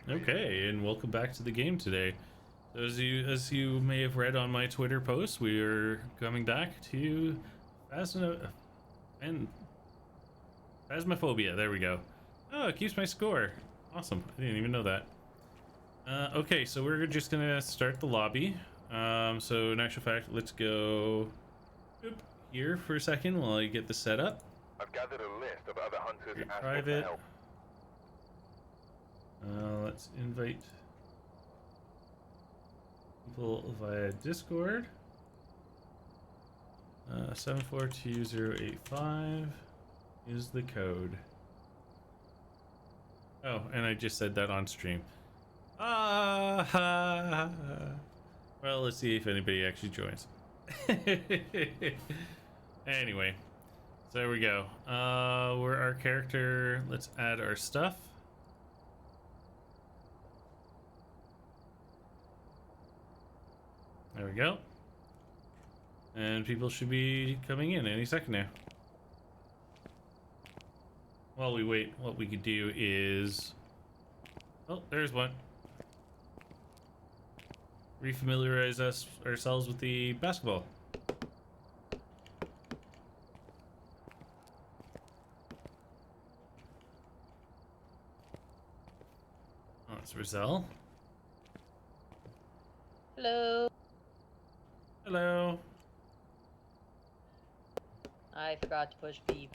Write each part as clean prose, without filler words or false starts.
Okay, and welcome back to the game today. So as you may have read on my Twitter post, we are coming back to Phasmo and Phasmophobia. There we go. Oh, it keeps my score. Awesome. I didn't even know that. Okay, so we're just gonna start the lobby. So in actual fact, let's go boop, here for a second while I get the set up. I've gathered a list of other hunters Create asking for private. help. Let's invite people via Discord. 742085 is the code. Oh, and I just said that on stream. Ah! Well, let's see if anybody actually joins. Anyway, so there we go. We're our character. Let's add our stuff. There we go. And people should be coming in any second now. While we wait, what we could do is... Oh, there's one. Refamiliarize ourselves with the basketball. Oh, it's Rizal. Hello. Hello. I forgot to push V.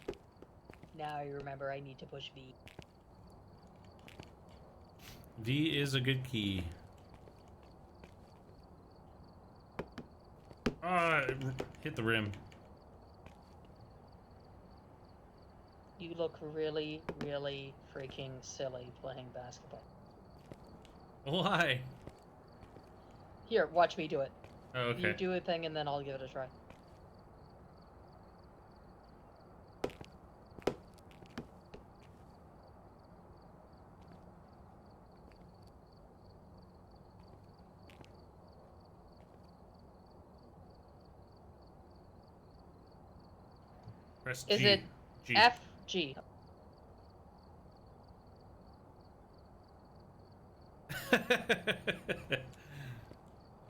Now I remember I need to push V. V is a good key. Ah, it hit the rim. You look really, really freaking silly playing basketball. Why? Here, watch me do it. Oh, okay. You do a thing and then I'll give it a try. Press Is G. it G. F, G?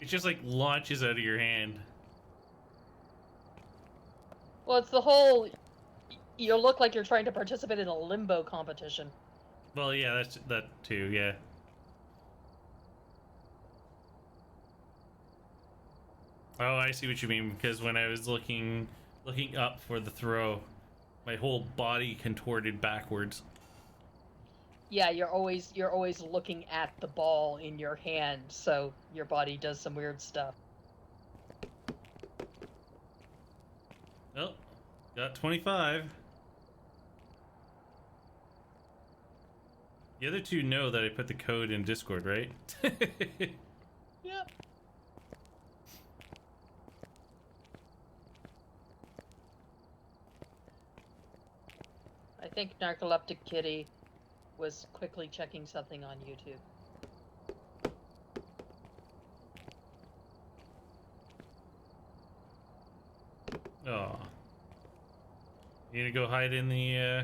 It just like launches out of your hand. Well, it's the whole... You look like you're trying to participate in a limbo competition. Well, yeah, that's that too, yeah. Oh, I see what you mean, because when I was looking up for the throw, my whole body contorted backwards. Yeah, you're always looking at the ball in your hand, so your body does some weird stuff. Oh, got 25. The other two know that I put the code in Discord, right? Yep. I think Narcoleptic Kitty was quickly checking something on YouTube. Oh. You gonna go hide in the,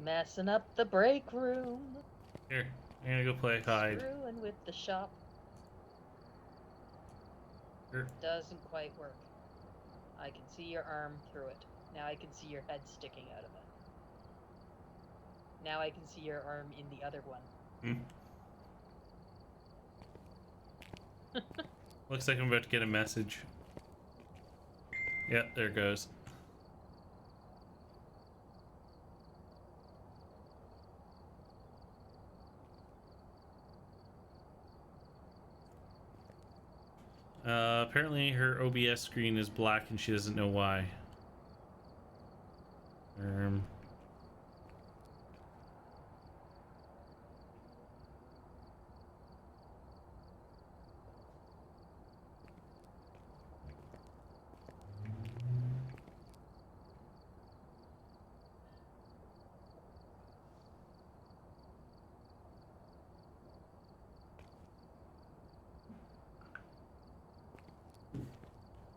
Messing up the break room. Here, I'm gonna go play hide. Screwing with the shop. Sure. Doesn't quite work. I can see your arm through it. Now I can see your head sticking out of it. Now I can see your arm in the other one. Looks like I'm about to get a message. Yep, there it goes. Apparently her OBS screen is black and she doesn't know why.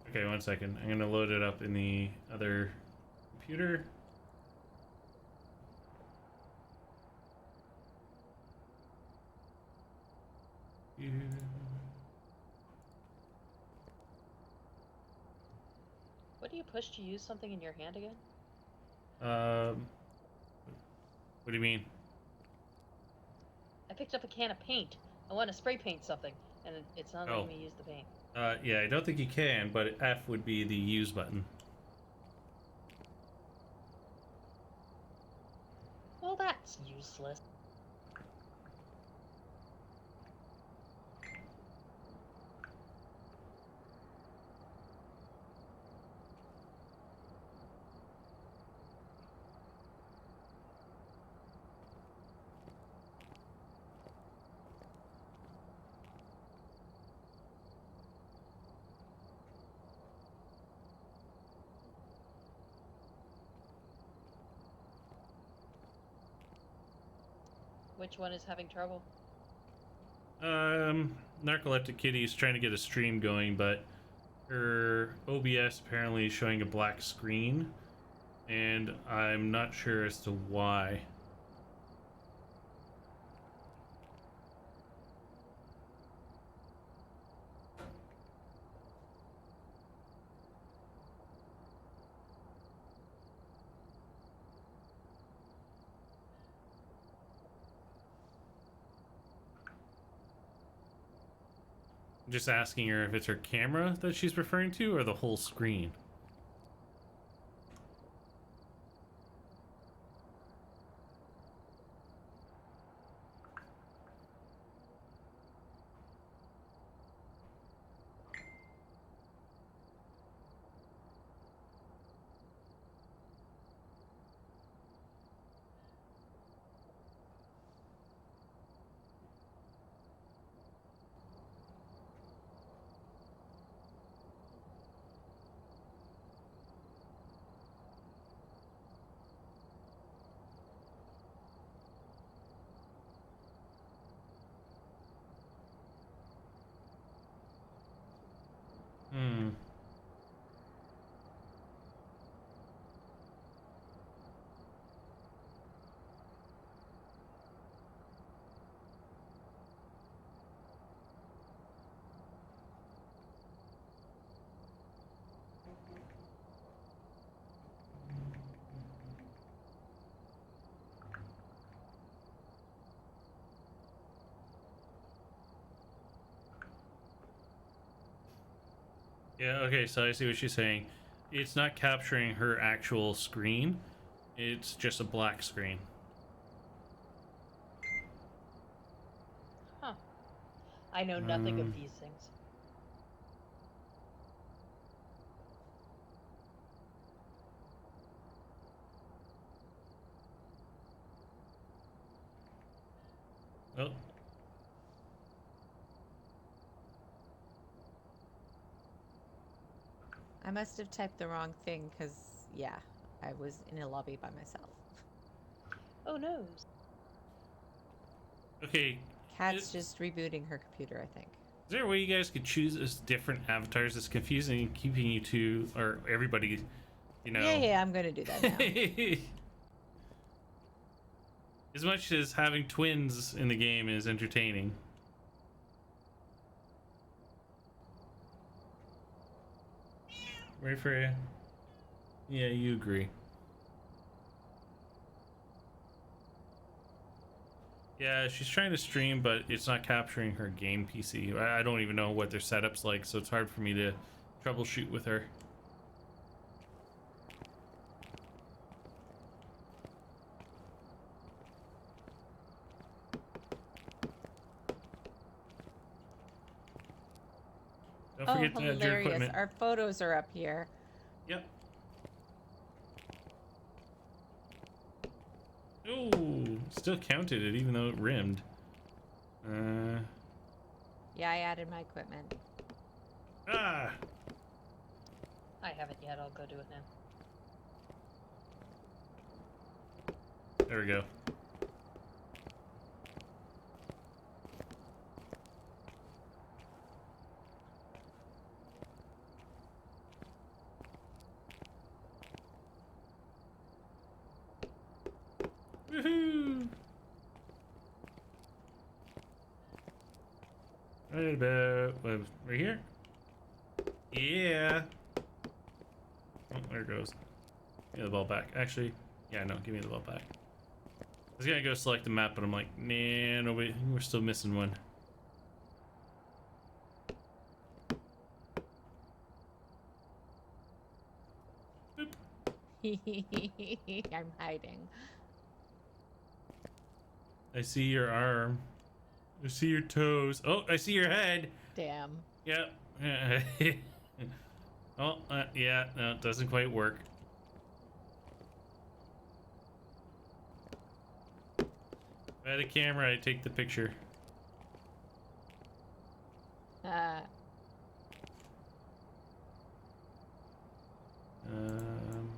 Okay, one second. I'm gonna load it up in the other computer. What do you push to use something in your hand again? Um, what do you mean? I picked up a can of paint. I want to spray paint something, and it's not letting Oh, me use the paint. yeah, I don't think you can, but F would be the use button. Well, that's useless. Which one is having trouble? Narcoleptic Kitty is trying to get a stream going, but her OBS apparently is showing a black screen, and I'm not sure as to why. I'm just asking her if it's her camera that she's referring to or the whole screen. Hmm. Yeah, okay, so I see what she's saying. It's not capturing her actual screen. It's just a black screen. Huh. I know nothing of these things. Oh. I must have typed the wrong thing because, yeah, I was in a lobby by myself. Oh no. Okay. Kat's just rebooting her computer, I think. Is there a way you guys could choose as different avatars? It's confusing, keeping you two or everybody, you know. Yeah, I'm gonna do that now. As much as having twins in the game is entertaining. Right for you. Yeah, you agree. Yeah, she's trying to stream, but it's not capturing her game PC. I don't even know what their setup's like, so it's hard for me to troubleshoot with her. Don't Oh, forget to add your hilarious. equipment. Our photos are up here. Yep. Ooh, still counted it even though it rimmed. Yeah, I added my equipment. Ah! I haven't yet. I'll go do it now. There we go. Woohoo! Right about right here. Yeah. Oh, there it goes. Give me the ball back. Actually, yeah, no, give me the ball back. I was gonna go select the map, but I'm like, nah, nobody. We're still missing one. I'm hiding. I see your arm. I see your toes. Oh, I see your head. Damn. Yep. Oh, yeah, no, it doesn't quite work. If I had a camera, I'd take the picture. Uh, Um,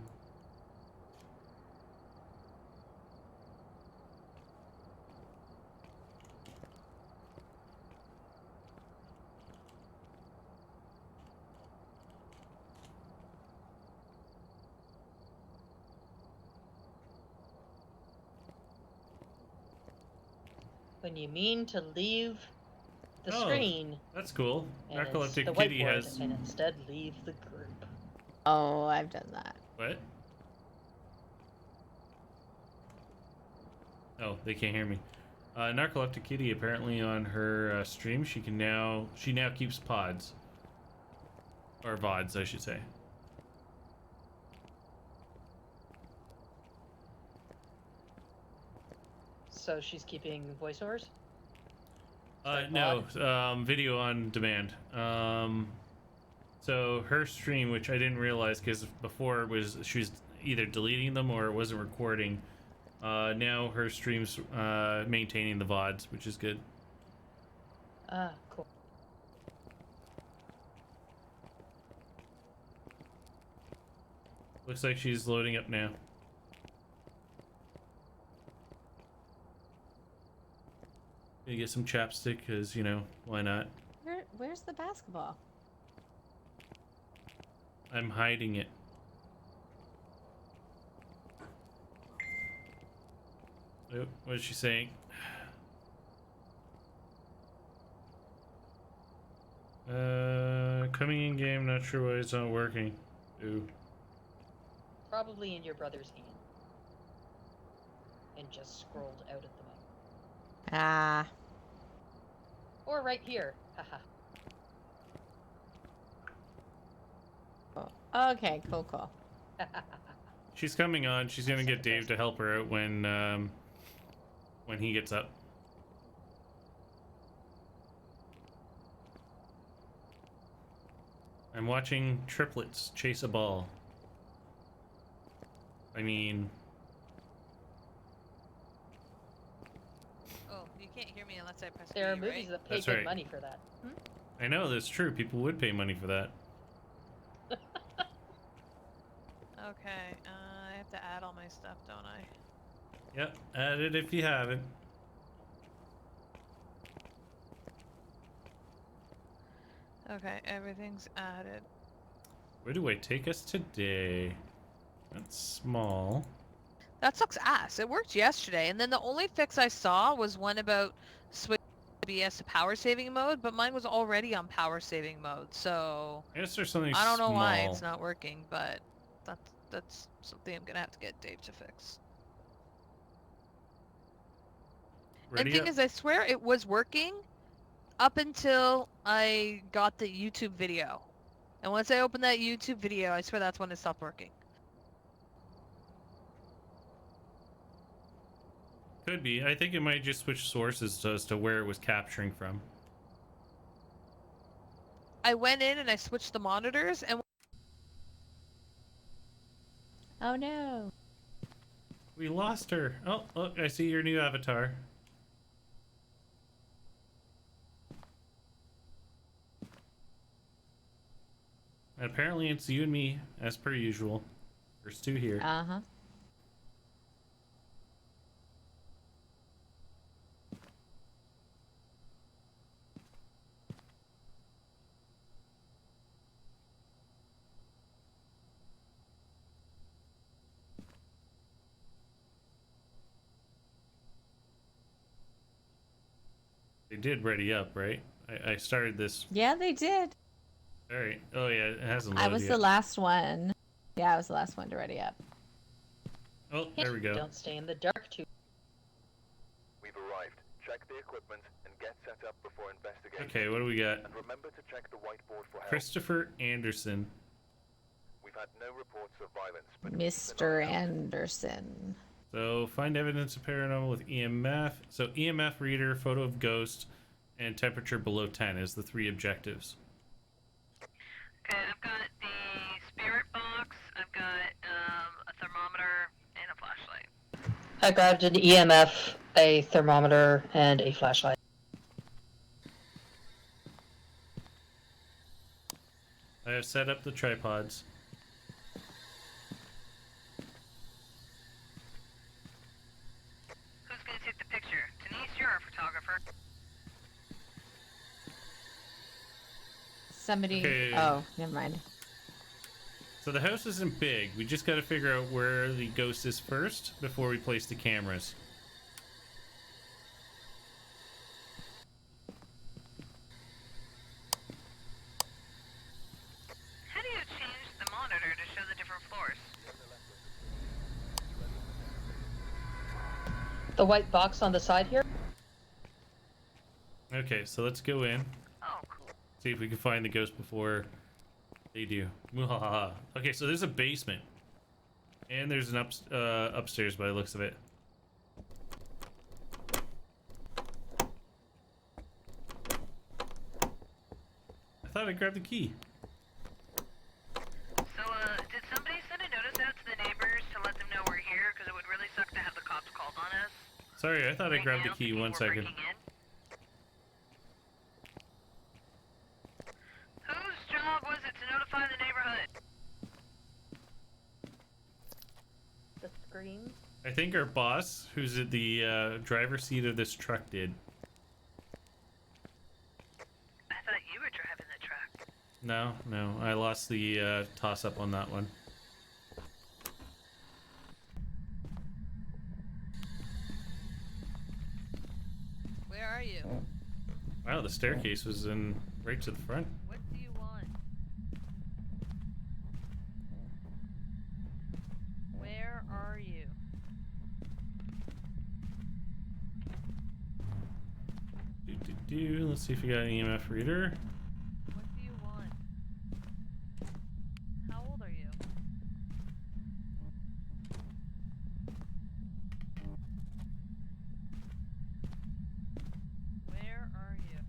When you mean to leave the oh, screen that's cool. and it's Narcoleptic the Kitty whiteboard, has and instead leave the group. oh, I've done that. what? Oh, they can't hear me. Narcoleptic Kitty apparently on her stream, she now keeps pods or VODs, I should say. So she's keeping voiceovers? No, video on demand. So her stream, which I didn't realize because before she was either deleting them or it wasn't recording. Now her stream's maintaining the VODs, which is good. Ah, cool. Looks like she's loading up now. Gonna get some chapstick because, you know, why not? Where's the basketball? I'm hiding it. Oh, what is she saying? Coming in game, not sure why it's not working. Ooh. Probably in your brother's hand. And just scrolled out at the moment. Ah. Or right here. Haha. Cool. Okay, cool. She's coming on. She's gonna get Dave to help her out when he gets up. I'm watching triplets chase a ball. I mean... Oh, you can't hear me unless I press There are B, movies right? that pay That's good right. money for that. I know, that's true. People would pay money for that. Okay, I have to add all my stuff, don't I? Yep, add it if you haven't. Okay, everything's added. Where do I take us today? That's small. That sucks ass. It worked yesterday, and then the only fix I saw was one about switch OBS to power saving mode, but mine was already on power saving mode, so I guess there's something I don't know small. why it's not working, but that's something I'm gonna have to get Dave to fix. Ready And thing up? is, I swear it was working up until I got the YouTube video. And once I opened that YouTube video, I swear that's when it stopped working. Could be. I think it might just switch sources as to where it was capturing from. I went in and I switched the monitors, and Oh no. We lost her. Oh, look, I see your new avatar. And apparently it's you and me, as per usual. First two here. Uh-huh. They did ready up, right? I started this. Yeah, they did. All right. Oh yeah, it hasn't I loaded was yet. the last one. Yeah, I was the last one to ready up. Oh, there we go. Don't stay in the dark too. We've arrived. Check the equipment and get set up before investigating. Okay, what do we got? And remember to check the whiteboard for help. Christopher Anderson. We've had no reports of violence, but keep Mr. an eye out. Anderson. So find evidence of paranormal with EMF. So EMF reader, photo of ghost, and temperature below 10 is the 3 objectives. Okay, I've got the spirit box, I've got a thermometer, and a flashlight. I grabbed an EMF, a thermometer, and a flashlight. I have set up the tripods. Who's gonna take the picture? Denise, you're our photographer. Somebody. Okay. Oh, never mind. So the house isn't big. We just got to figure out where the ghost is first before we place the cameras. How do you change the monitor to show the different floors? The white box on the side here? Okay, so let's go in. Oh, cool. See if we can find the ghost before they do. Muhahaha. Okay, so there's a basement. And there's an upstairs by the looks of it. I thought I grabbed the key. So, did somebody send a notice out to the neighbors to let them know we're here? Because it would really suck to have the cops called on us. Sorry, I thought I right grabbed the now, key. thinking 1 we're second. breaking in. Whose job was it to notify the neighborhood? The screen? I think our boss, who's at the driver's seat of this truck, did. I thought you were driving the truck. No, I lost the toss-up on that one. Where are you? Wow, the staircase was in right to the front. What do you want? Where are you? Let's see if we got an EMF reader. What do you want? How old are you? Where are you?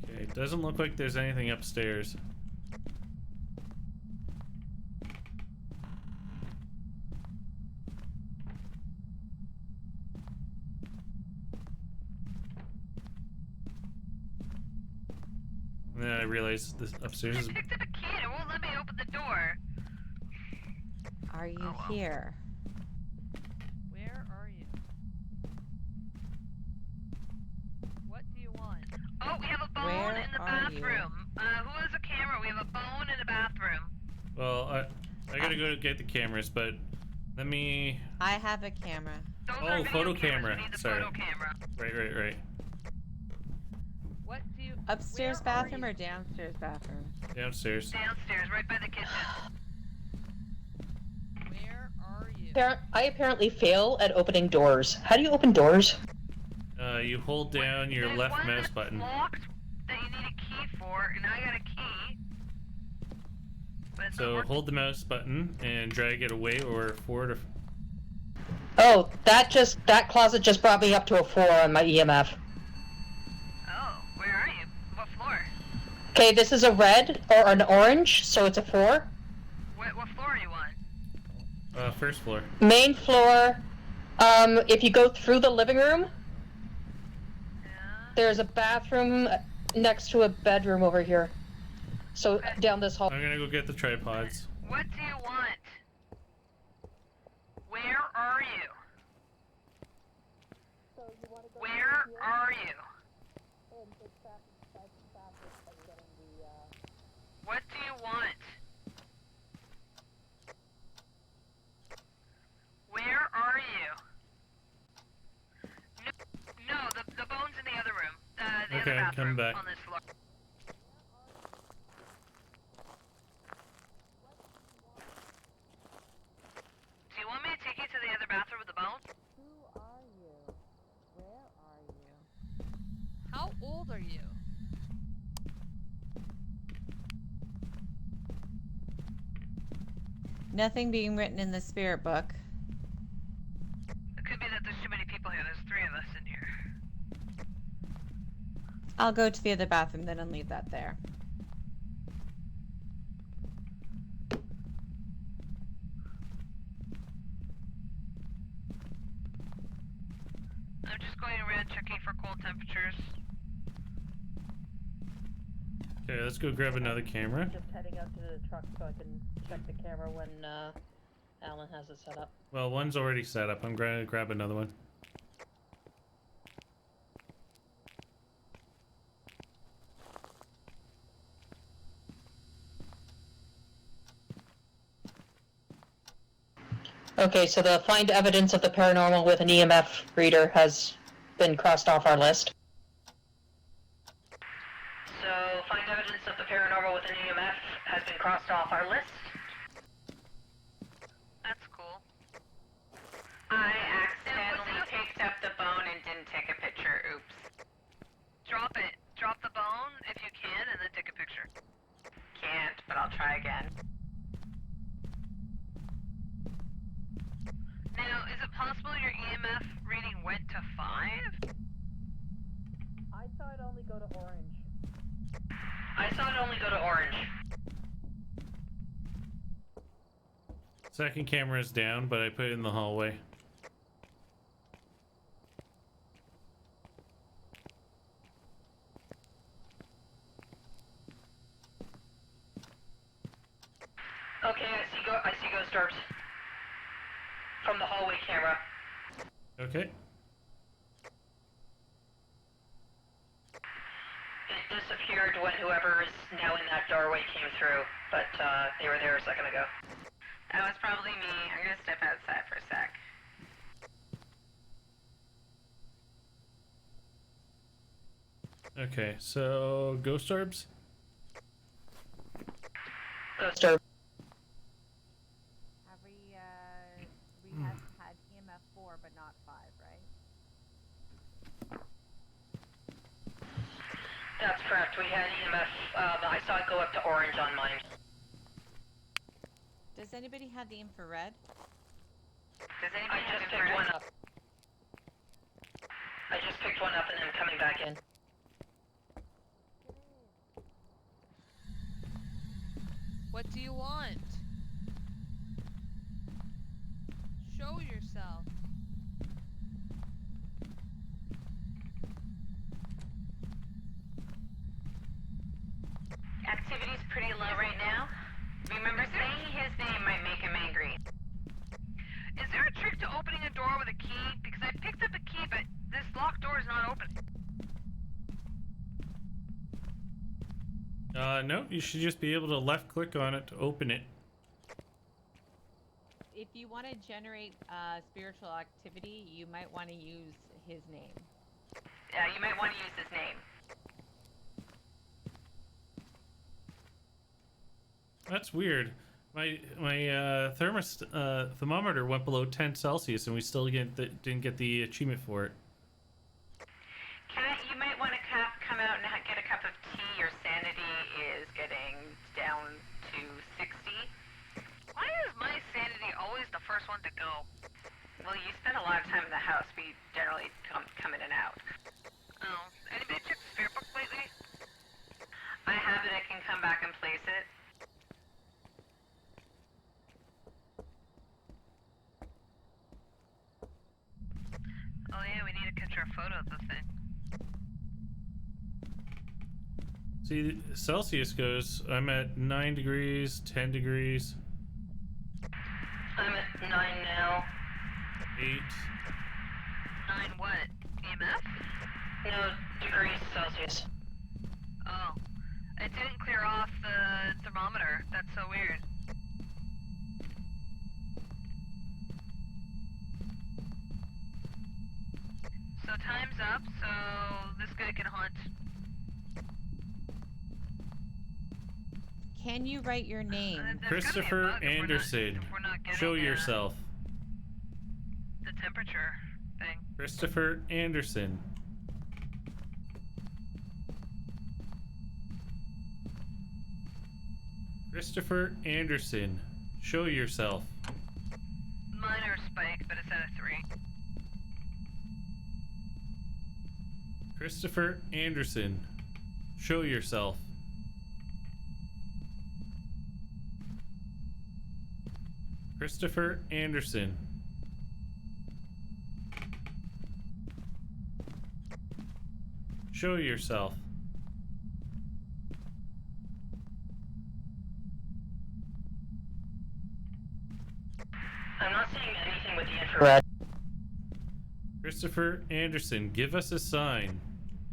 Okay, it doesn't look like there's anything upstairs. And then I realized this upstairs I is... picked up a key and it won't let me open the door. Are you Oh, well. here? Where are you? What do you want? Oh, we have a bone Where in the are you? bathroom. Who has a camera? We have a bone in the bathroom. Well, I gotta go get the cameras, but let me... I have a camera. Those Oh, are video photo cameras. camera. We need the Sorry. photo camera. Right. What do you... Upstairs where are bathroom you? or downstairs bathroom? Downstairs. Downstairs, right by the kitchen. Where are you? I apparently fail at opening doors. How do you open doors? You hold down your There's left one mouse that's button. locked that you need a key for, and I got a key. But it's not So working. hold the mouse button and drag it away or forward or... Oh, that closet just brought me up to a 4 on my EMF. Oh, where are you? What floor? Okay, this is a red or an orange, so it's a 4. What floor are you on? First floor. Main floor. If you go through the living room, Yeah. there's a bathroom next to a bedroom over here. So down this hall. I'm gonna go get the tripods. What do you want? Where are you? Where are you? What do you want? Where are you? No, the bone's in the other room. The Okay, other I'm bathroom coming back. on this floor. Do you want me to take you to the other bathroom with the bone? Who are you? Where are you? How old are you? Nothing being written in the spirit book. It could be that there's too many people here. There's 3 of us in here. I'll go to the other bathroom then and leave that there. I'm just going around checking for cold temperatures. Okay, let's go grab another camera. Just heading out to the truck so I can check the camera when Alan has it set up. Well, one's already set up. I'm going to grab another one. Okay, so the find evidence of the paranormal with an EMF reader has been crossed off our list. So, find evidence of the paranormal with an EMF has been crossed off our list. That's cool. I accidentally picked up the bone and didn't take a picture. Oops. Drop it. Drop the bone if you can, and then take a picture. Can't, but I'll try again. Now, is it possible your EMF reading went to 5? I saw it only go to orange. I saw it only go to orange. Second camera is down, but I put it in the hallway. Okay, I see ghost orbs. From the hallway camera. Okay. It disappeared when whoever is now in that doorway came through, but they were there a second ago. That was probably me. I'm gonna step outside for a sec. Okay, so ghost orbs? Ghost orb. Have we have had EMF 4 but not 5, right? That's correct. We had EMF. I saw it go up to orange on mine. Does anybody have the infrared? Does I anybody have just picked infrared? one up. I just picked one up and I'm coming back in. What do you want? Show yourself. Activity's pretty low right now. Remember, saying his name might make him angry. Is there a trick to opening a door with a key? Because I picked up a key, but this locked door is not open. No, you should just be able to left click on it to open it. If you want to generate spiritual activity, you might want to use his name. Yeah, you might want to use his name. That's weird. My thermometer went below 10 Celsius and we still didn't get the achievement for it. Kat, you might want to come out and get a cup of tea. Your sanity is getting down to 60. Why is my sanity always the first one to go? Well, you spend a lot of time in the house. We generally come in and out. Oh, anybody check the spirit book lately? I have it. I can come back and place it. Oh yeah, we need to capture a photo of the thing. See, Celsius goes, I'm at 9 degrees, 10 degrees, I'm at 9 now. 8. 9 what? EMF? No, degrees Celsius. Oh. It didn't clear off the thermometer. That's so weird. So time's up, so this guy can hunt. Can you write your name? There's gotta be a Christopher bug if we're not- Anderson. if we're not getting, Show yourself. The temperature thing. Christopher Anderson. Christopher Anderson. Show yourself. Minor spike, but it's at a 3. Christopher Anderson. Show yourself. Christopher Anderson. Show yourself. I'm not seeing anything with the infrared. Christopher Anderson, give us a sign.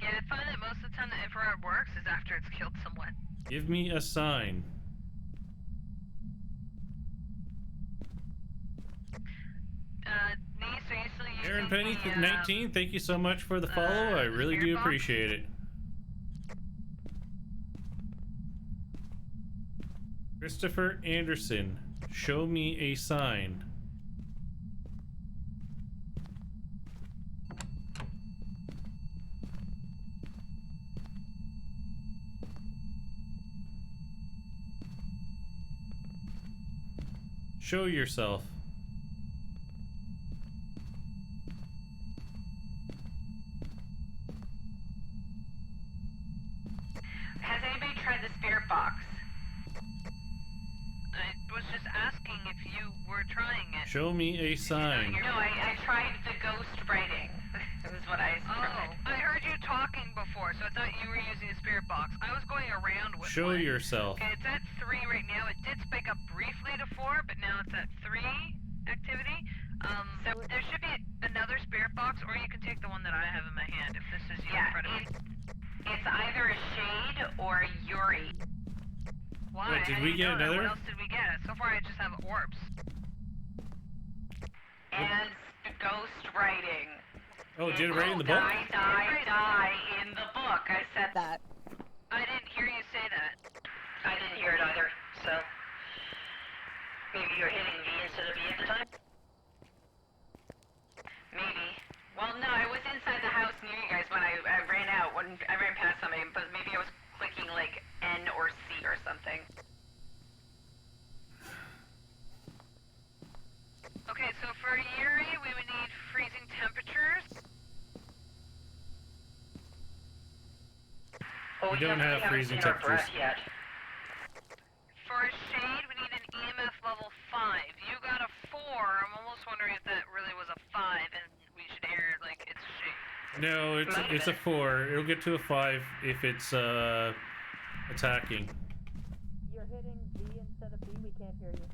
Yeah, I find that most of the time the infrared works is after it's killed someone. Give me a sign. Niece, are you still using Aaron Penny, the, 19, thank you so much for the follow. I really do spirit box? appreciate it. Christopher Anderson, show me a sign. Show yourself. Has anybody tried the spirit box? I was just asking if you were trying it. Show me a sign. No, I tried the ghost writing. That was what I tried. Oh, I heard you talking before, so I thought you were using a spirit box. I was going around with Show one. yourself. Okay, it's at 3 right now. It did spike up briefly to 4, but now it's at 3 activity. So there should be another spirit box, or you can take the one that I have in my hand if this is you in Yeah, front of me. it's either a shade or a Yuri. Why? Wait, did How do we you get know that? another? What else did we get? So far I just have orbs. And ghost writing. Oh, did it right in the book? Die, die, die in the book. I said That. I didn't hear you say that. I didn't hear it either, so maybe you're hitting V instead of B at the time? maybe. Well, no, I was inside the house near you guys when I ran out. When I ran past somebody, but maybe I was clicking like N or C or something. Okay, so for Yuri, we would need freezing temperatures. Well, We don't have haven't freezing seen our temperatures. breath yet. For a shade, we need an EMF level 5. You got a 4. I'm almost wondering if that really was a 5, and we should air it like it's a shade. No, it's a 4. It'll get to a 5 if it's attacking. You're hitting V instead of B, we can't hear you.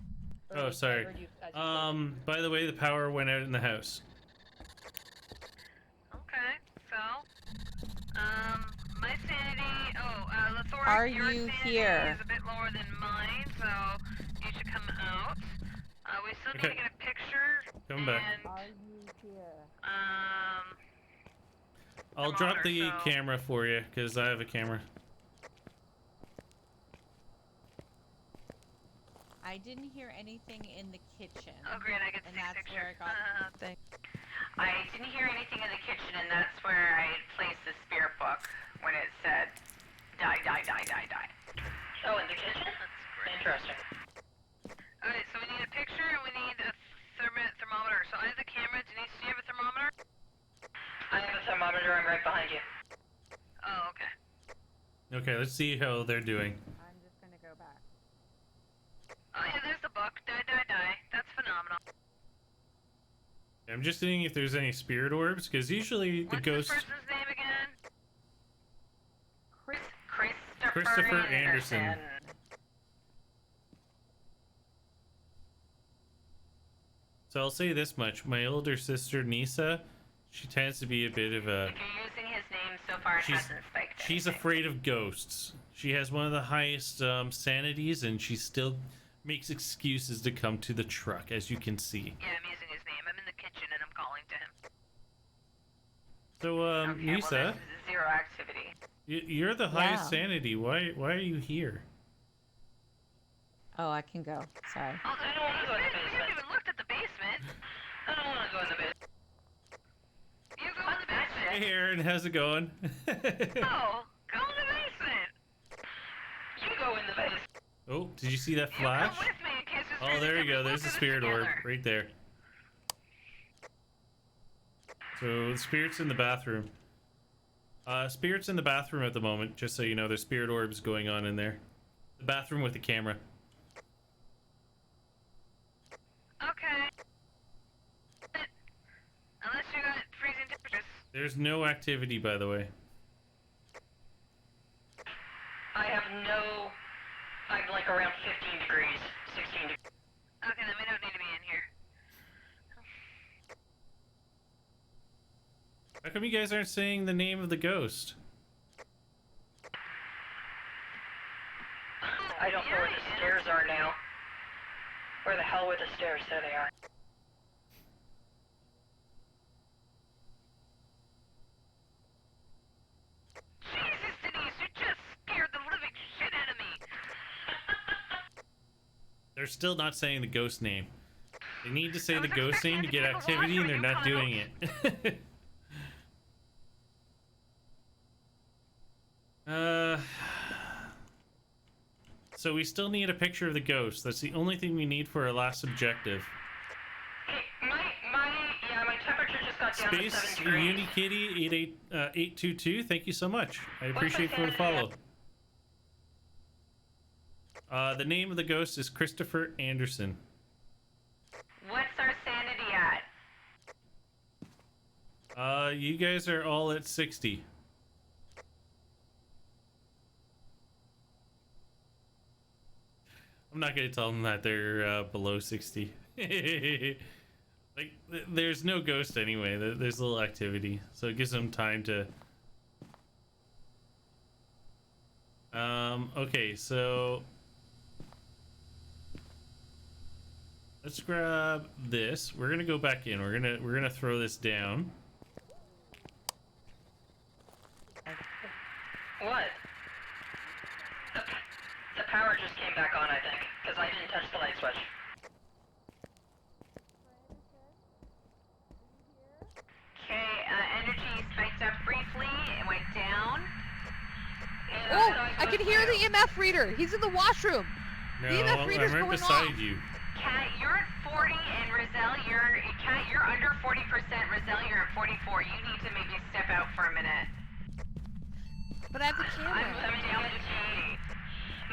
Oh, sorry. By the way, the power went out in the house. Okay, so, my sanity, Lethoric, Are your you sanity here? is a bit lower than mine, so you should come out. We still need to Okay. get a picture. Come back. And, you here? I'll drop thermometer, the so- camera for you because I have a camera. I didn't hear anything in the kitchen. oh great, I get to And see a that's picture. where I got the thing. I didn't hear anything in the kitchen, and that's where I had placed the spirit book when it said die, die, die, die, die. Oh, in the kitchen? That's great. Interesting. Alright, so we need a picture and we need a thermometer. So I have the camera. Denise, do you have a thermometer? I have a thermometer, I'm right behind you. Oh, okay. Okay, let's see how they're doing. I'm just gonna go back. Oh yeah, there's the book. Die, die, die. That's phenomenal. I'm just seeing if there's any spirit orbs because usually the What's ghost. this person's name again? Christopher Anderson. So I'll say this much: my older sister Nisa, she tends to be a bit of a. If you're using his name so far, it She's- hasn't spiked She's afraid of ghosts. She has one of the highest sanities, and she still makes excuses to come to the truck, as you can see. Yeah, I'm using his name. I'm in the kitchen and I'm calling to him. So, Okay, well, Nisa, there's zero activity. you're the highest Yeah. sanity. Why are you here? Oh, I can go. Sorry. Oh, I don't want to go in the basement. We haven't even looked at the basement. I don't want to go in the basement. You go in the basement. Hey, Aaron, how's it going? Oh, go in the basement. You go in the basement. Oh, did you see that You flash? come with me in case there's Oh, there you go. There's the spirit orb together. right there. So the spirit's in the bathroom. Spirit's in the bathroom at the moment, just so you know. There's spirit orbs going on in there. The bathroom with the camera. Okay. Unless you got freezing temperatures. There's no activity, by the way. I have no. I'm like around 15 degrees, 16 degrees. Okay, then we don't need to be in here. How come you guys aren't saying the name of the ghost? I don't know where the stairs are now. Where the hell were the stairs? There they are. Jesus, Denise, you just scared the living shit out of me. They're still not saying the ghost name. They need to say I the was ghost name to expecting get to keep a activity, and watch they're when not you doing it. So we still need a picture of the ghost. That's the only thing we need for our last objective. Hey, my temperature just got down to Space 7 degrees. Unikitty 822. Thank you so much. I appreciate for the follow. The name of the ghost is Christopher Anderson. What's our sanity at? You guys are all at 60. I'm not gonna tell them that they're below 60. Like, there's no ghost anyway. There's a little activity, so it gives them time to. Okay, so let's grab this. We're gonna go back in. We're gonna throw this down. What? The power just came back on, I think, because I didn't touch the light switch. Okay, energy spiked up briefly and went down. And Oh, thought I can hear the EMF reader. He's in the washroom. No, The EMF I'm reader's right going beside off. you. Cat, you're at 40, and Rizal, you're under 40%. Rizal, you're at 44. You need to maybe step out for a minute. But I have the I'm camera. coming down to T.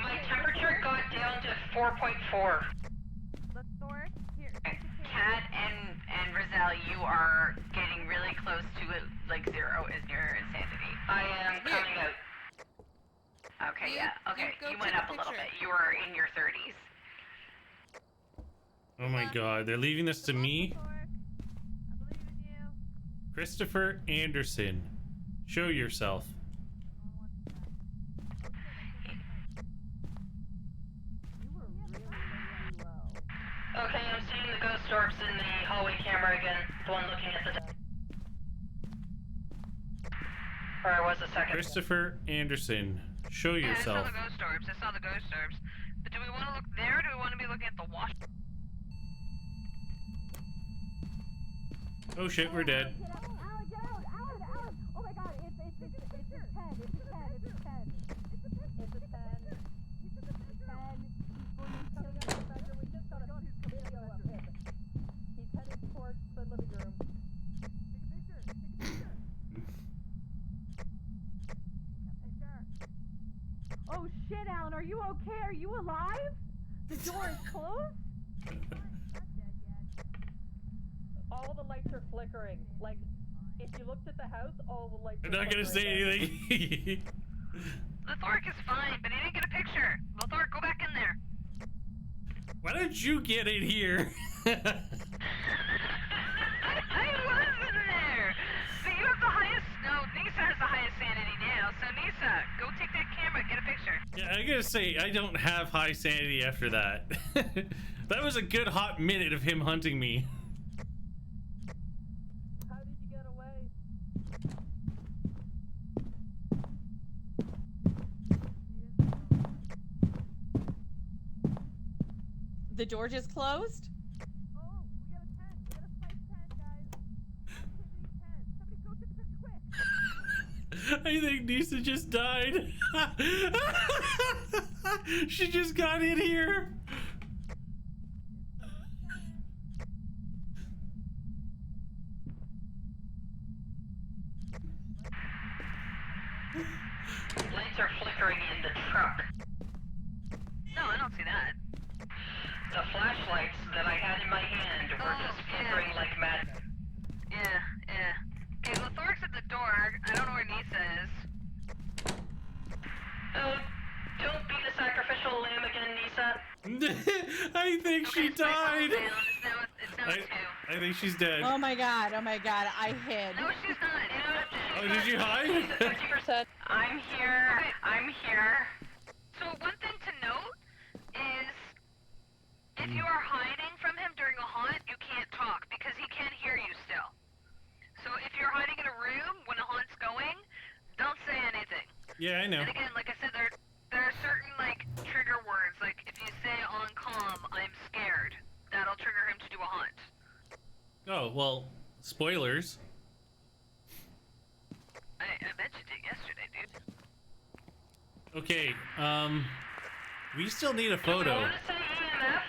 My temperature got down to 4.4. Cat and Rizal, you are getting really close to like 0 is your insanity. I am Here. coming out. Okay, You- yeah. you Okay, go you went take a up a little picture. bit. You were in your 30s. Oh my god, they're leaving this to me? Christopher Anderson. Show yourself. Okay, I'm seeing the ghost orbs in the hallway camera again. The one looking at the... Or I was a second. Christopher Anderson. Show yourself. I saw the ghost orbs. I saw the ghost orbs. But do we want to look there or do we want to be looking at the wash? Oh shit, we're dead. Oh shit, Alan, are you okay? Are you alive? The door is closed? All the lights are flickering. Like, if you looked at the house, all the lights I'm are not gonna say anything. Lothoric is fine, but he didn't get a picture. Lothoric, go back in there. Why don't you get in here? I was in there. So you have the highest. No, Nisa has the highest sanity now. So Nisa, I gotta say, I don't have high sanity after that. That was a good hot minute of him hunting me. How did you get away? The door just closed? Oh, we got a 10. We got a spike 10, guys. Activity 10. Somebody go take the picture quick. I think Nisa just died. She just got in here. Lights are flickering in the truck. No, I don't see that. The flashlights that I had in my hand were Oh, just yeah. flickering like mad. Yeah, yeah. Okay, Lothoric's at the door. I don't know where Nisa is. Don't be the sacrificial lamb again, Nisa. I think she Okay, so died. it's now 2. I think she's dead. Oh my god, I hid. No, she's not. You know what? Oh, did you hide? 50%. I'm here. Okay. I'm here. So one thing to note is if you are hiding from him during a haunt, you can't talk because he can't hear you still. So if you're hiding in a room when a haunt's going, don't say anything. Yeah, I know. And again, like I said, there are certain like trigger words. Like if you say on comm, "I'm scared," that'll trigger him to do a haunt. Oh, well, spoilers. I mentioned it yesterday, dude. Okay, we still need a I photo. want to say EMF.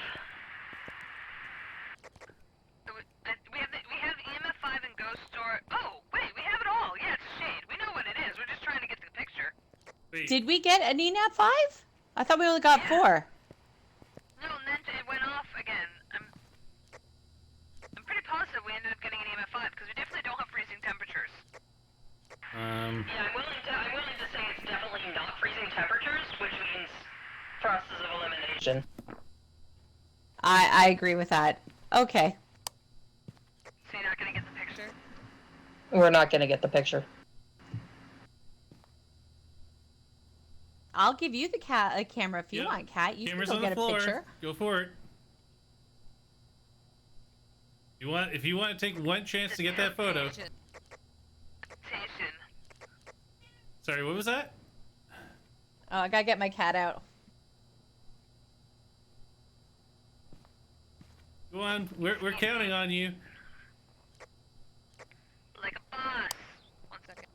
So we have EMF 5 and Ghost Store. Oh wait, we have it all. Yeah, it's a shade. We know what it is. We're just trying to get the picture. Wait, Did we get an ENAP 5? I thought we only got Yeah. 4. No, and then it went off again. I'm pretty positive we ended up getting an EMF 5 because we definitely don't have freezing temperatures. Yeah, I'm willing to say it's definitely not freezing temperatures, which means process of elimination. I agree with that. Okay. So you're not gonna get the picture? We're not gonna get the picture. I'll give you the camera if you Yeah. want, Kat. You Camera's can on go the get a floor. picture. Go for it. If you want to take one chance to get that photo. Temptation. Sorry, what was that? Oh, I gotta get my cat out. Go on, we're counting on you. Like a boss. 1 second.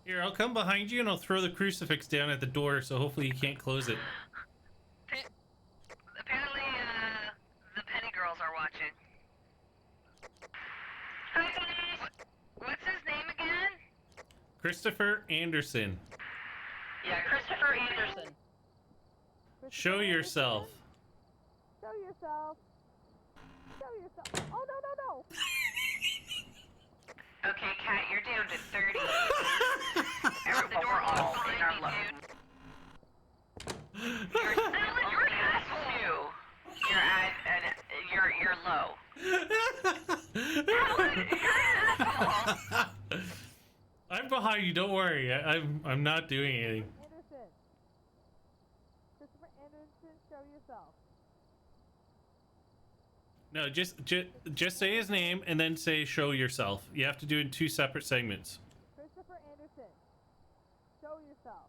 Here, I'll come behind you and I'll throw the crucifix down at the door, so hopefully you can't close it. Apparently, the Penny Girls are watching. Hi, Penny. What's his name again? Christopher Anderson. Yeah, Christopher Anderson. Show yourself. Show yourself. Show yourself. Oh, no, no, no. Okay, Kat, you're down to 30. The door all off in behind our me, low. dude. You're low. I'm behind you. Don't worry. I'm not doing anything. Anderson. Christopher Anderson, show yourself. No, just say his name and then say show yourself. You have to do it in 2 separate segments. Christopher Anderson, show yourself.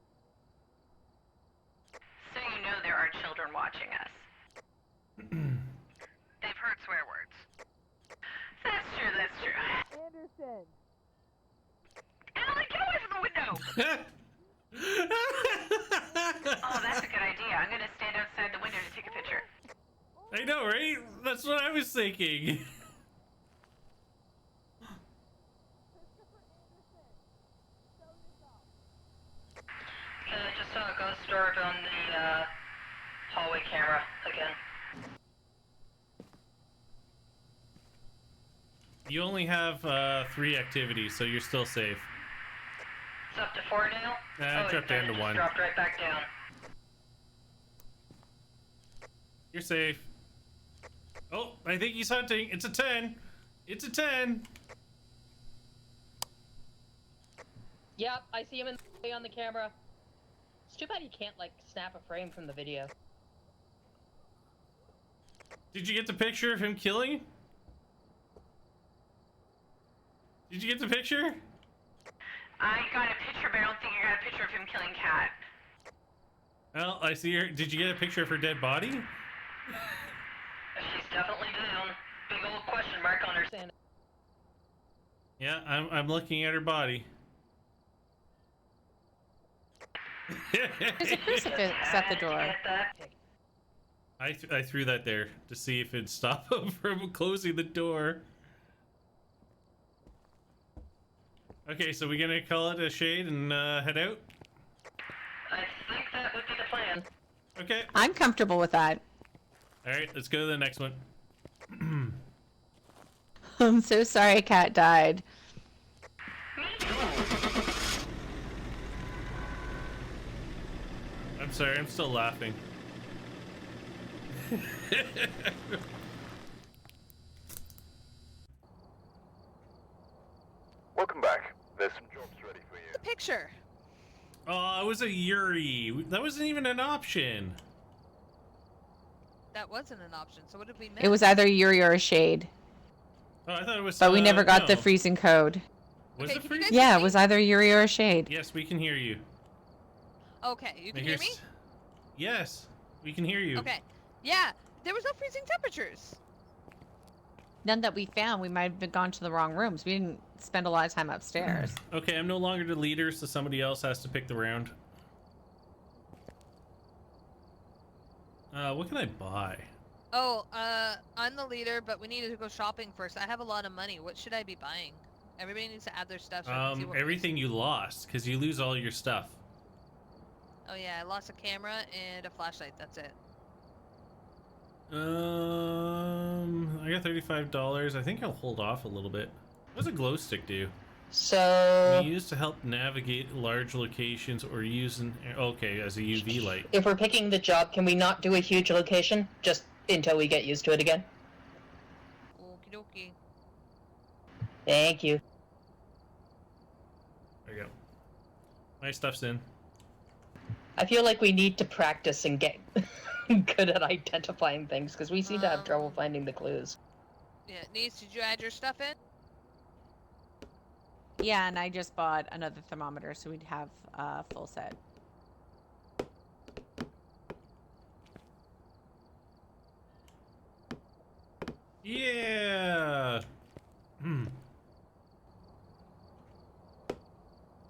So you know there are children watching us. They've heard swear words. That's true, that's true. Anderson. Emily, get away from the window! Oh, that's a good idea. I'm gonna stand outside the window to take a picture. I know, right? That's what I was thinking. Christopher Anderson, show yourself. I just saw a ghost orb on the hallway camera again. You only have 3 activities, so you're still safe. It's up to 4 now? Nah, it dropped down to just 1. Dropped right back down. You're safe. Oh, I think he's hunting. It's a 10. It's a 10. Yep, I see him on the camera. It's too bad you can't, like, snap a frame from the video. Did you get the picture of him killing? Did you get the picture? I got a picture, but I don't think I got a picture of him killing Cat. Well, I see her. Did you get a picture of her dead body? She's definitely down. Big old question mark on her. Understand. Yeah, I'm looking at her body. There's a crucifix at the door. Get that? I threw that there to see if it'd stop him from closing the door. Okay, so we're gonna call it a shade and head out? I think that would be the plan. Okay. I'm comfortable with that. Alright, let's go to the next one. I'm so sorry Cat died. Me too. I'm sorry, I'm still laughing. Welcome back. There's some jobs ready for you. The picture. Oh, it was a Yuri. That wasn't even an option. That wasn't an option. So what did we miss? It was either Yuri or a shade. Oh, I thought it was. But we never got the no. freezing code. Was Okay, it can you free? guys- Yeah, it was either Yuri or a shade. Yes, we can hear you. Okay, you can Now hear me? here's- Yes, we can hear you. Okay. Yeah, there was no freezing temperatures. None that we found. We might have gone to the wrong rooms. We didn't spend a lot of time upstairs. Okay, I'm no longer the leader, so somebody else has to pick the round. What can I buy? Oh, I'm the leader, but we needed to go shopping first. I have a lot of money. What should I be buying? Everybody needs to add their stuff. So I can see what we're Everything you lost, because you lose all your stuff. missing. Oh yeah, I lost a camera and a flashlight. That's it. I got $35. I think I'll hold off a little bit. What does a glow stick do? So, Used to help navigate large locations or use an okay as a UV light. if we're picking the job, can we not do a huge location just until we get used to it again? Okie dokie. Thank you. There you go. My stuff's in. I feel like we need to practice and get good at identifying things because we seem to have trouble finding the clues. Yeah, Niece, did you add your stuff in? Yeah, and I just bought another thermometer so we'd have a full set. Yeah.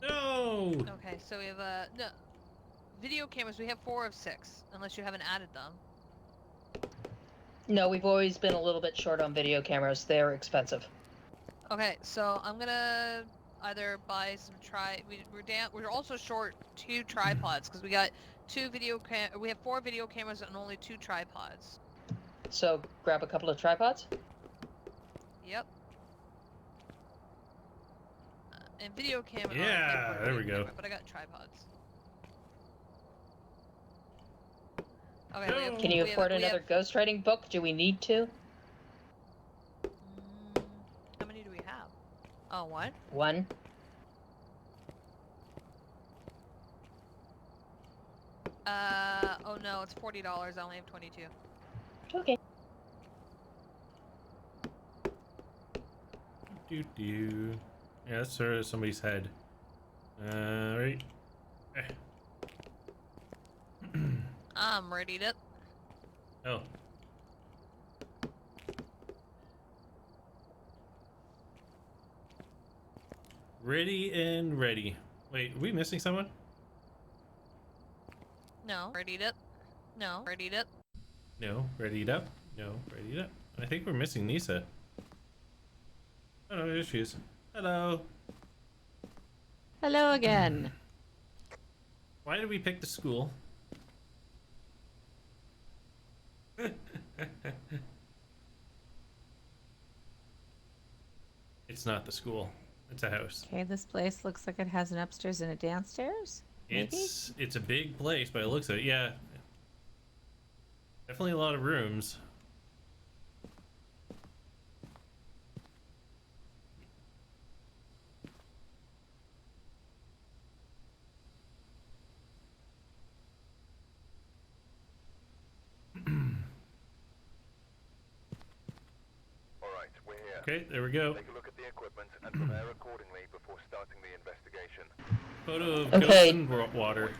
No. Okay, so we have no video cameras. We have 4 of 6, unless you haven't added them. No, we've always been a little bit short on video cameras. They're expensive. Okay, so I'm gonna either buy some we're down. We're also short 2 tripods because we got 2 we have 4 video cameras and only 2 tripods. So grab a couple of tripods. Yep. And video camera. Yeah, there we go. But I got tripods. Okay. We have, Can you we have- afford we another have- ghostwriting book? Do we need to? How many do we have? Oh, one. One. Oh no, it's $40. I only have 22. Okay. Do. Yeah, that's sort of somebody's head. Right. I'm ready to. Oh. Ready and ready. Wait, are we missing someone? No. Ready to. No. Ready to. No, readied up. No, readied up. I think we're missing Nisa. Oh no, there she is. Hello. Hello again. Why did we pick the school? It's not the school. It's a house. Okay, this place looks like it has an upstairs and a downstairs. Maybe? It's a big place by the looks of it. Yeah. Definitely a lot of rooms. clear. Okay, there we go. Take a look at the equipment and prepare accordingly before starting the investigation. Photo of Okay. ghosts in water.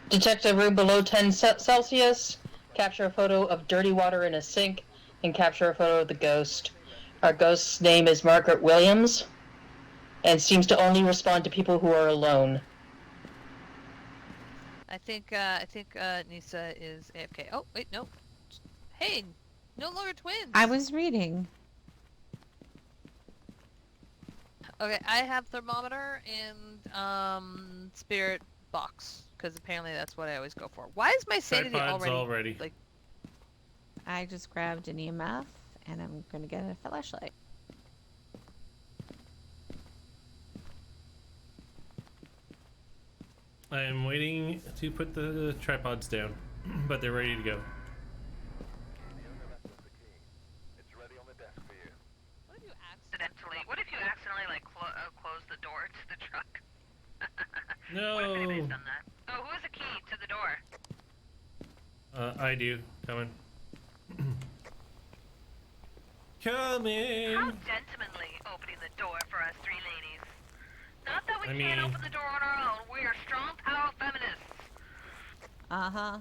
Detect a room below 10 Celsius. Capture a photo of dirty water in a sink, and capture a photo of the ghost. Our ghost's name is Margaret Williams, and seems to only respond to people who are alone. I think Nisa is AFK. Oh wait, no. Hey, no longer twins. I was reading. Okay, I have thermometer and spirit box because apparently that's what I always go for. Why is my sanity Tripods already like? I just grabbed an EMF and I'm gonna get a flashlight. I am waiting to put the tripods down, but they're ready to go. It's ready on the desk for you. What if you Accidentally. What if you accidentally like close the door to the truck? No. What if anybody's done that? Oh, who has a key to the door? I do. Coming. Coming. How gentlemanly opening the door for us three ladies. Not that we I can't mean- open the door on our own. We are strong, powerful feminists. Uh-huh.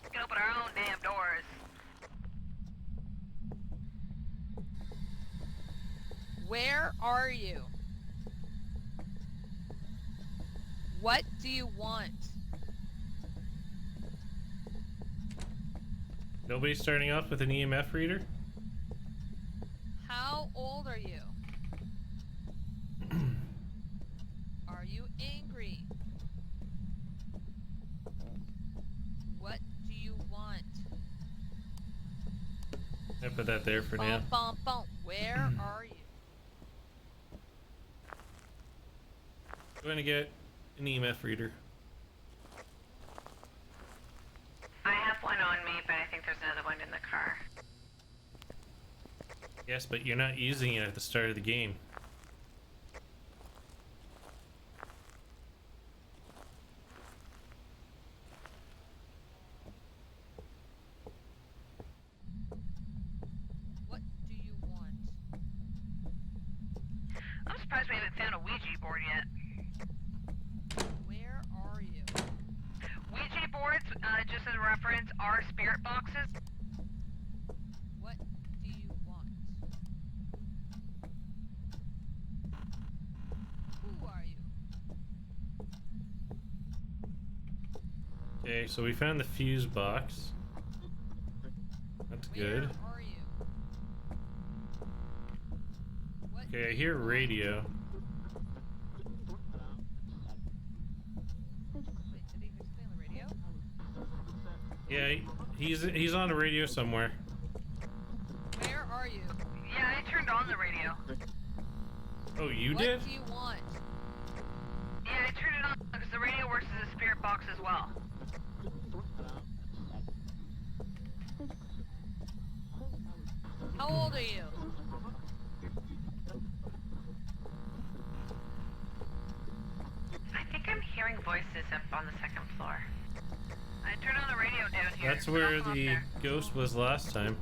We can open our own damn doors. Where are you? What do you want? Nobody's starting off with an EMF reader? How old are you? Are you angry? What do you want? I put that there for now. Bum, bum, bum. Where are you? I'm gonna get an EMF reader. I have one on me, but I think there's another one in the car. Yes, but you're not using it at the start of the game. What do you want? I'm surprised we haven't found a Ouija board yet. Where are you? Ouija boards, just as a reference, are spirit boxes. What do you want? Who are you? Okay, so we found the fuse box. That's good. Where are you? What Okay, I do hear you want? radio. Wait, did he hear something on the radio? Yeah, he's on the radio somewhere. Where are you? Yeah, I turned on the radio. Oh, you what did? do you want? Yeah, I turned it on because the radio works as a spirit box as well. How old are you? I think I'm hearing voices up on the second floor. I turned on the radio down here. That's where Nothing up the there. ghost was last time.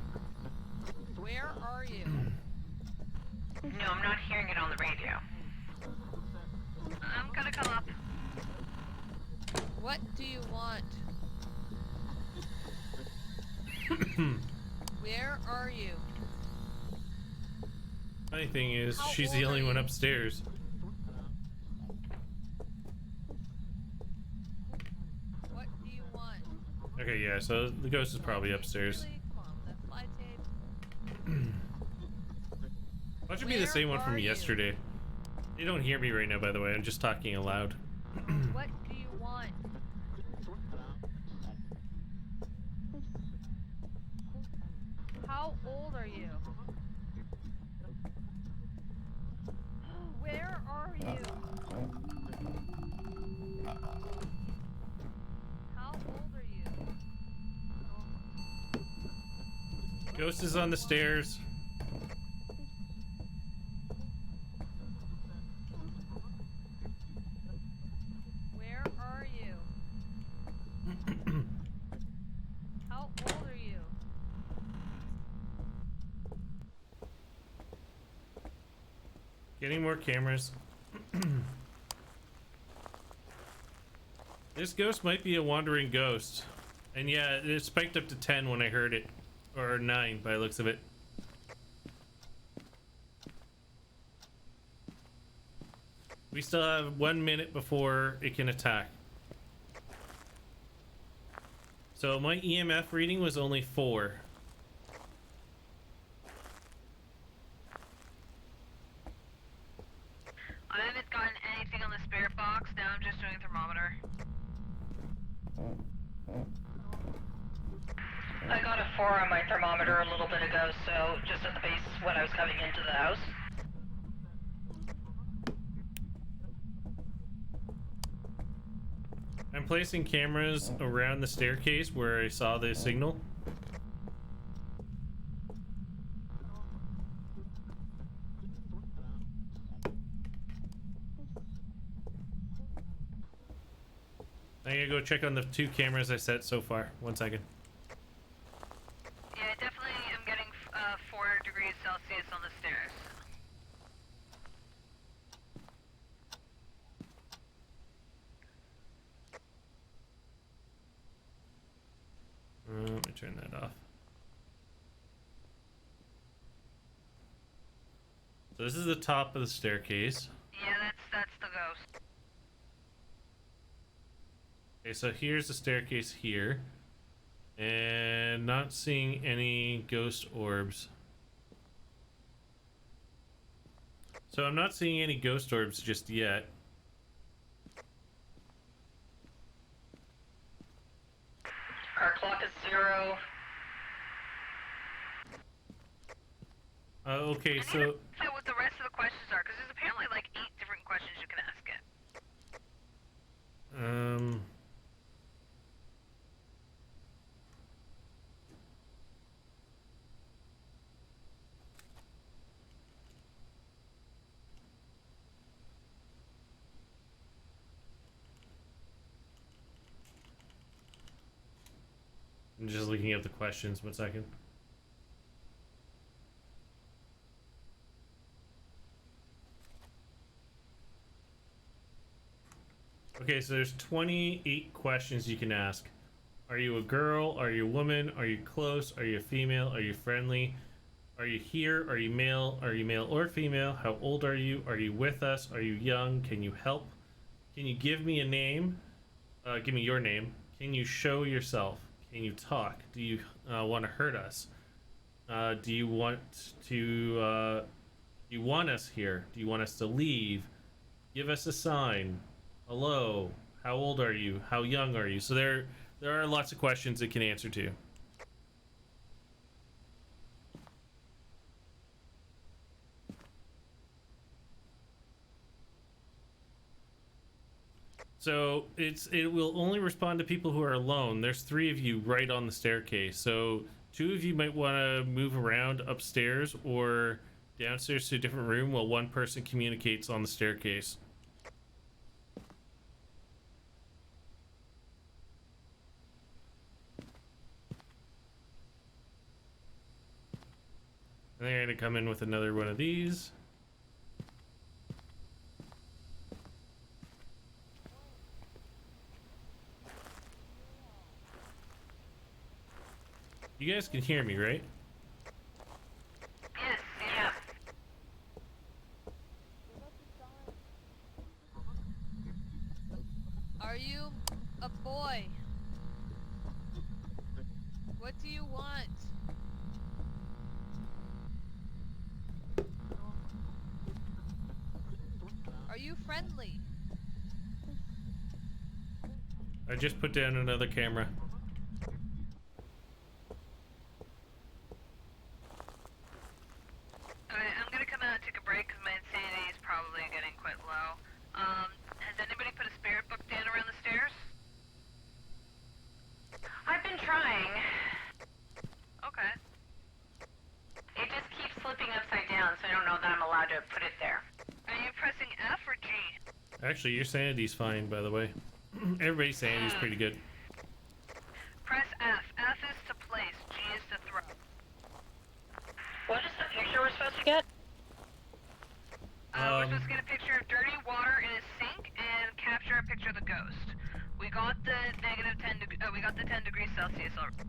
Where are you? No, I'm not hearing it on the radio. I'm gonna come up. What do you want? Where are you? Funny thing is, How she's old the are only one you? upstairs. What do you want? Okay, yeah, so the ghost is probably upstairs. Really? Come on, that fly tape. Why should be the Where same one from are you? yesterday? They don't hear me right now, by the way. I'm just talking aloud. What do you want? How old are you? Where are you? How old are you? Ghost is on the stairs. Where are you? How old are you? Getting more cameras. This ghost might be a wandering ghost. And yeah, it spiked up to 10 when I heard it. Or 9 by the looks of it. We still have 1 minute before it can attack. So my EMF reading was only 4. I haven't gotten anything on the spirit box. Now I'm just doing a thermometer. I got a 4 on my thermometer a little bit ago, so just at the base when I was coming into the house. I'm placing cameras around the staircase where I saw the signal. I'm gonna go check on the 2 cameras I set so far. 1 second. Yeah, definitely I'm getting 4 degrees Celsius on the stairs. Let me turn that off. So this is the top of the staircase. Yeah, that's the ghost. Okay, so here's the staircase here. And not seeing any ghost orbs. So I'm not seeing any ghost orbs just yet. Our clock is 0. Okay, so I know what the rest of the questions are, because there's apparently like 8 different questions you can ask it. I'm just looking at the questions. 1 second. Okay, so there's 28 questions you can ask. Are you a girl? Are you a woman? Are you close? Are you a female? Are you friendly? Are you here? Are you male? Are you male or female? How old are you? Are you with us? Are you young? Can you help? Can you give me a name? Give me your name. Can you show yourself? Can you talk? Do you want to hurt us? Do you want to? Do you want us here? Do you want us to leave? Give us a sign. Hello. How old are you? How young are you? So there are lots of questions it can answer to. So it will only respond to people who are alone. There's 3 of you right on the staircase. So 2 of you might want to move around upstairs or downstairs to a different room while 1 person communicates on the staircase. And they're gonna come in with another one of these. You guys can hear me, right? Yes, Yeah. Are you a boy? What do you want? Are you friendly? I just put down another camera. Alright, I'm gonna come out and take a break because my insanity is probably getting quite low. Has anybody put a spirit book down around the stairs? I've been trying. Okay. It just keeps slipping upside down, so I don't know that I'm allowed to put it there. Are you pressing F or G? Actually, your sanity's fine, by the way. Everybody's sanity's pretty good. Press F. F is to place. G is to throw. What is the picture we're supposed to get? We're supposed to get a picture of dirty water in a sink and capture a picture of the ghost. We got the negative 10 we got the 10 degrees Celsius already.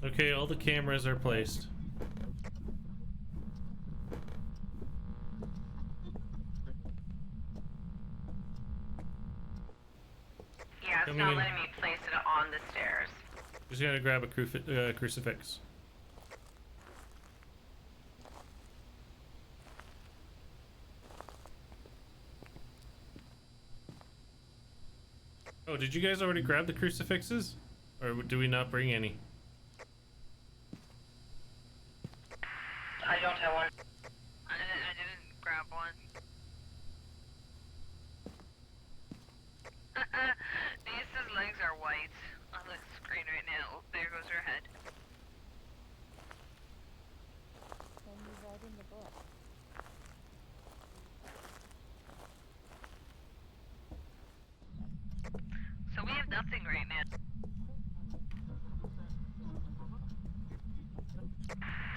Okay, all the cameras are placed. Yeah, it's Coming not in. letting me place it on the stairs. Just gotta grab a crucifix. Oh, did you guys already grab the crucifixes? Or do we not bring any? I don't have one. I didn't grab one. Lisa's legs are white on the screen right now. There goes her head. So we have nothing right now.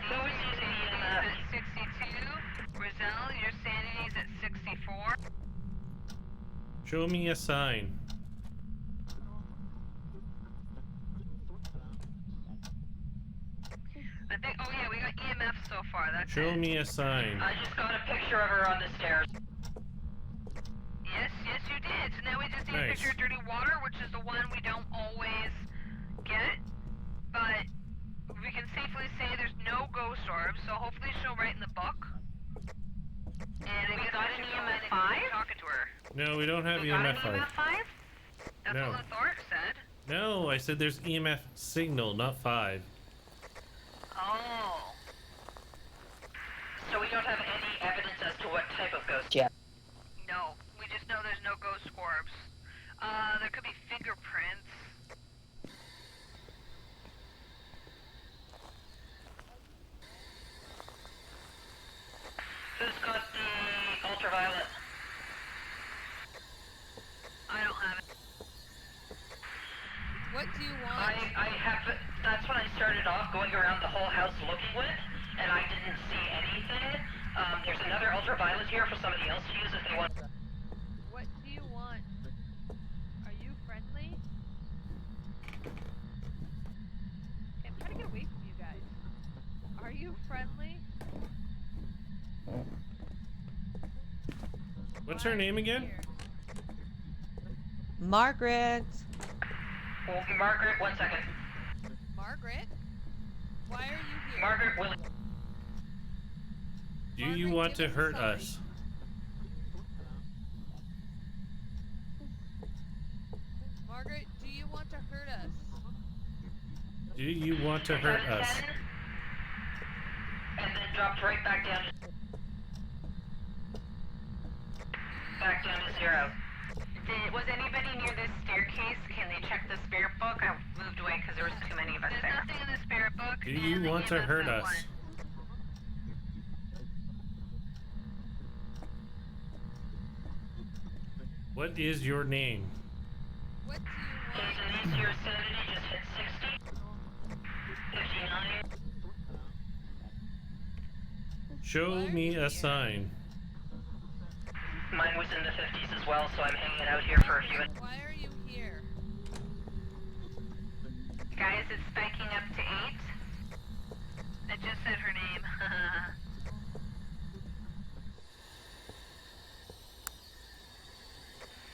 Who's using EMF? At 62. Rizal, your sanity's at 64. Show me a sign. I think. Oh yeah, we got EMF so far. That's Show it. me a sign. I just got a picture of her on the stairs. Yes, you did. So now we just need a Nice. picture of dirty water, which is the one we don't always get. But we can safely say there's no ghost orbs, so hopefully she'll write in the book. And I We guess got I an should go EMF in and 5? keep talking to her. No, we don't have We got an EMF 5. EMF 5? That's No. what Lethoric said. No, I said there's EMF signal, not 5. Oh. So we don't have any evidence as to what type of ghost. Yeah. No, we just know there's no ghost orbs. There could be fingerprints. Who's got the ultraviolet? I don't have it. What do you want? I have. That's when I started off going around the whole house looking with, and I didn't see anything. There's another ultraviolet here for somebody else to use if they want. What do you want? Are you friendly? I'm trying to get away from you guys. Are you friendly? What's Why her are name you again? here? Margaret. Well, Margaret, 1 second. Margaret? Why are you here? Margaret Williams. Do you Margaret, want to give us a hurt sign. us? Margaret, do you want to hurt us? Do you want to hurt us? 10, and then dropped right back down. Back down to 0. Was anybody near this staircase? Can they check the spirit book? I moved away because there was too many of us There's there. nothing in the spirit book. Do and you the want to EMF's hurt at us? 1. What is your name? What do you Okay, want? Denise, your sanity just hit 60. 59. Show Why are me you a here? sign. Mine was in the 50s as well, so I'm hanging out here for a few minutes. Why are you here? Guys, it's spiking up to 8. I just said her name.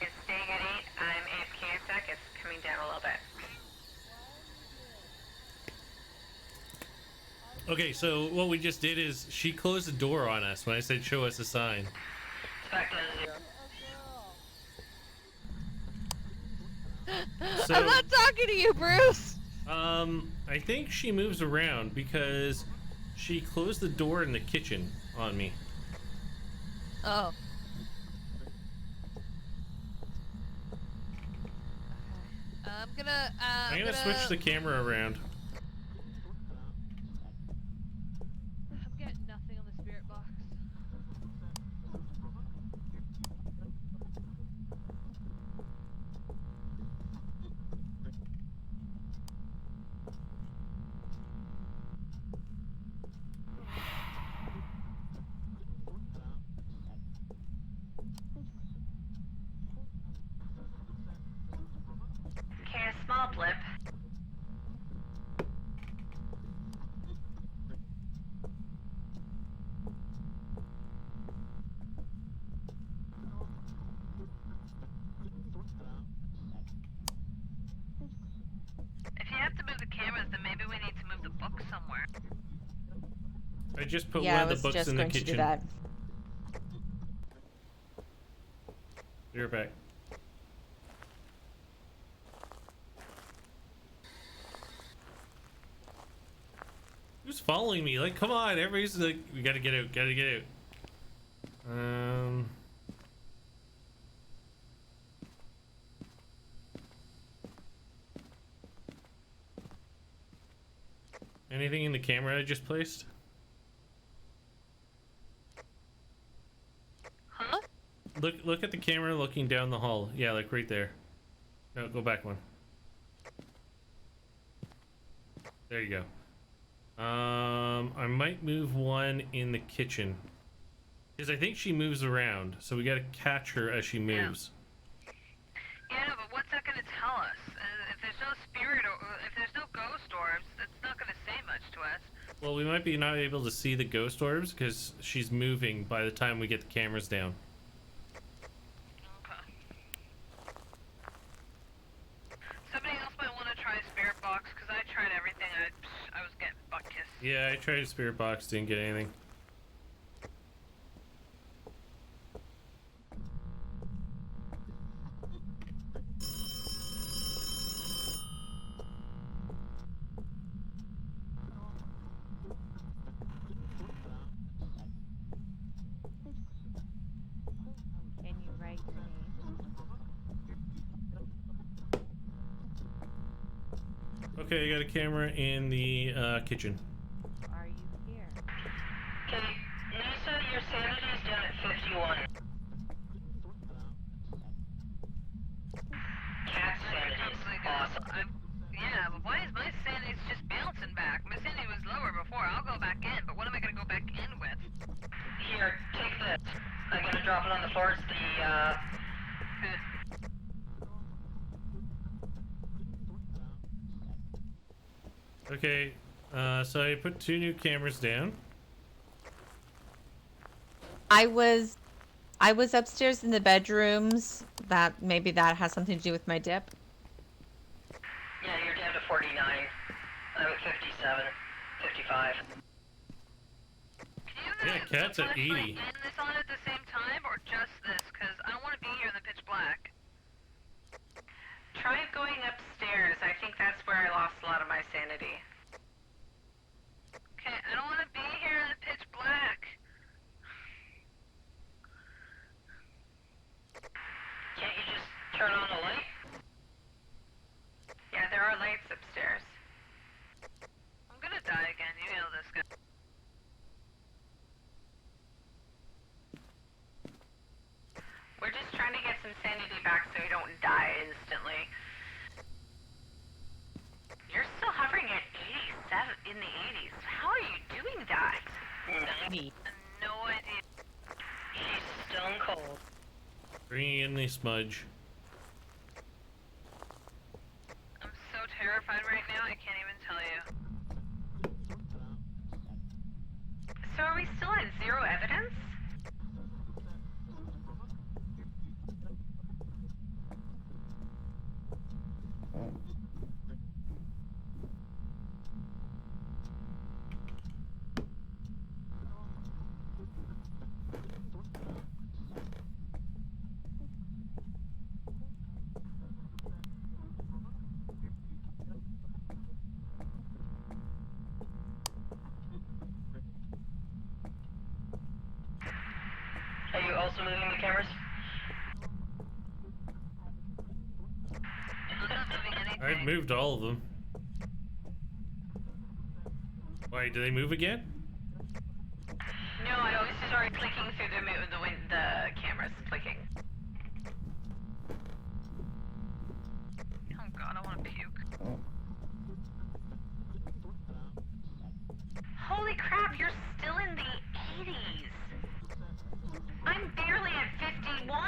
It's staying at 8. I'm AFK a sec. It's coming down a little bit. Okay, so what we just did is she closed the door on us when I said show us a sign. It's back down to 0. So, I'm not talking to you, Bruce! I think she moves around because she closed the door in the kitchen on me. Oh. I'm gonna switch the camera around. I'm getting nothing on the spirit box. I just put Yeah, one I of was the books just in the going to do kitchen. that. You're back. Who's following me? Like, come on, everybody's like, we gotta get out, gotta get out. Anything in the camera I just placed? Huh? Look at the camera looking down the hall. Yeah, like right there. No, go back one. There you go. I might move one in the kitchen. Because I think she moves around, so we gotta catch her as she moves. Yeah, but what's that gonna tell us? If there's no spirit or if there's no ghost orbs, it's not gonna say much to us. Well, we might be not able to see the ghost orbs because she's moving by the time we get the cameras down. Okay. Somebody else might want to try spirit box because I tried everything. I was getting butt kissed. Yeah, I tried a spirit box, didn't get anything. Can you write your name? Okay, I got a camera in the kitchen. Are you here? Okay, Lisa, your sanity's down at 51. Cat's sanity is awesome. Yeah, but why is my sanity's just bouncing back? My sanity was lower before. I'll go back in, but what am I gonna go back in with? Here, take this. I'm gonna drop it on the floor. It's the, Okay, so I put 2 new cameras down. I was upstairs in the bedrooms. Maybe that has something to do with my dip. yeah, you're down to 49. I'm at 57, 55. Can you Yeah, Cat's at 80. flashlight and this on at the same time, or just this? Because I don't want to be here in the pitch black. Try going upstairs. I think that's where I lost a lot of my sanity. Okay, I don't want to be here in the pitch black. Can't you just turn on the light? Yeah, there are lights upstairs. I'm gonna die again. You know this guy. We're just trying to get some sanity back so we don't die instantly. You're still hovering at 87 in the 80s. How are you doing that? 90. No idea. She's stone cold. Bringing in the smudge. I'm so terrified right now. I can't even tell you. So are we still at 0 evidence? Are you also moving the cameras? I'm not moving anything. I've moved all of them. Why, do they move again? No, I always start clicking through the cameras clicking. Oh god, I want to puke. Holy crap, you're still in the 80s. I'm barely at 51.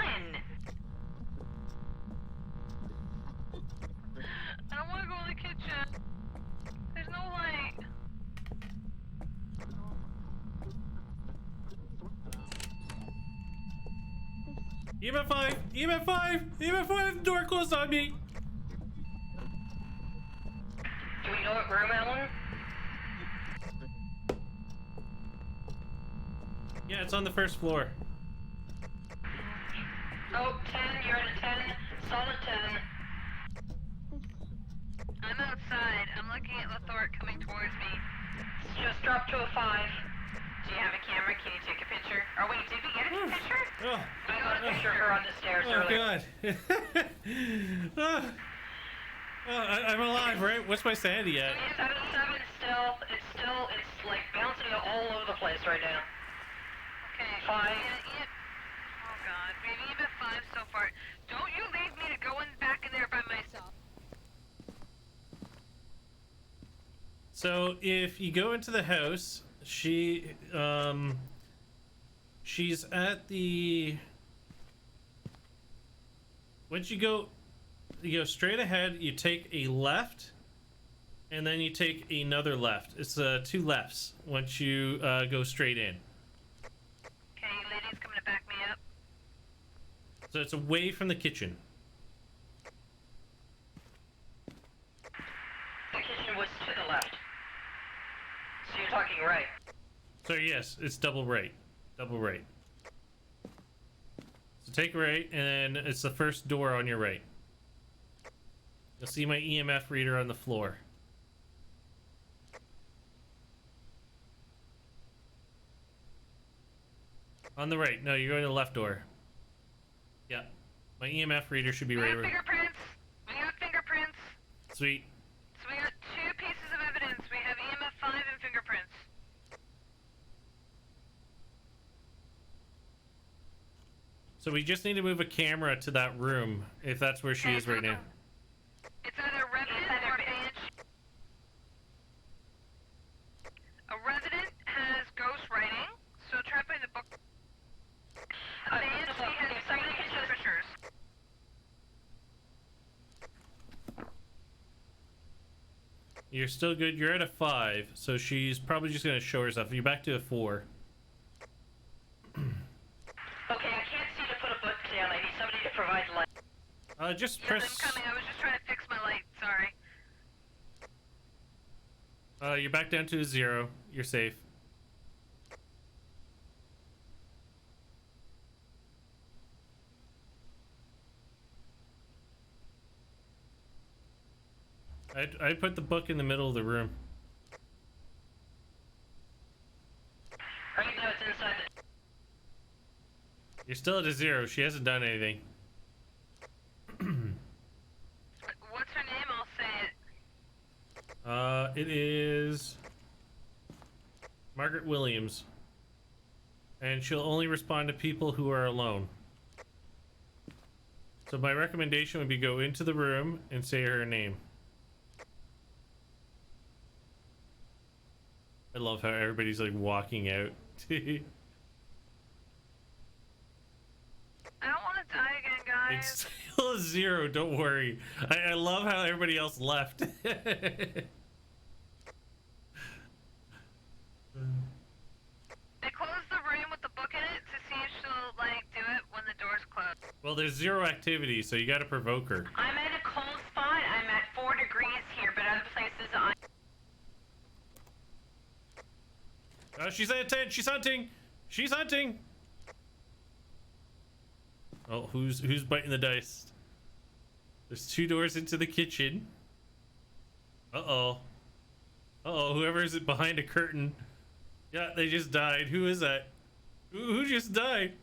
I don't want to go in the kitchen. There's no light. EMF 5! EMF 5! EMF 5! Door closed on me! Do we know what room, Alan? Yeah, it's on the first floor. Oh, 10, you're at a 10. Solid 10. I'm outside. I'm looking at Lethort coming towards me. Just dropped to a 5. Do you have a camera? Can you take a picture? Or wait, did we get a picture? Oh, I got a picture of her on the stairs oh earlier. God. I'm alive, right? What's my sanity at? It's at a 7 still. It's like bouncing all over the place right now. Okay. 5. Oh god, we have even 5 so far. Don't you leave me to go in back in there by myself. So if you go into the house, she's at the. Once you go straight ahead. You take a left, and then you take another left. It's 2 lefts once you go straight in. Okay, you ladies coming to back me up? So it's away from the kitchen. The kitchen was to the left. So you're talking right. So yes, it's double right. Double right. So take right, and then it's the first door on your right. You'll see my EMF reader on the floor. On the right. No, you're going to the left door. Yeah. My EMF reader should be We right got over. fingerprints. We got fingerprints. Sweet. So we got 2 pieces of evidence. We have EMF 5 and fingerprints. So we just need to move a camera to that room, if that's where she is right now. It's either Revenant or Banshee. A Revenant has ghost writing, so try putting the book. A Banshee has if somebody could just- pictures. You're still good. You're at a 5, so she's probably just going to show herself. You're back to a 4. Okay, I can't see to put a book down. I need somebody to provide light. Just Yes, press. I'm coming. I was just trying to fix my light. Sorry. You're back down to a 0. You're safe. I put the book in the middle of the room. Right now it's inside the... You're still at a 0. She hasn't done anything. What's her name? I'll say it. It is Margaret Williams. And she'll only respond to people who are alone. So my recommendation would be go into the room and say her name. I love how everybody's like walking out. I don't want to die again, guys. It's still a 0, don't worry. I love how everybody else left. They closed the room with the book in it to see if she'll, like, do it when the door's closed. Well, there's 0 activity, so you gotta provoke her. I'm at a cold spot. I'm at 4 degrees here, but other places I... She's at 10. She's hunting. She's hunting. Oh, who's biting the dice? There's 2 doors into the kitchen. Uh-oh. Uh-oh, whoever is it behind a curtain. Yeah, they just died. Who is that? Who just died?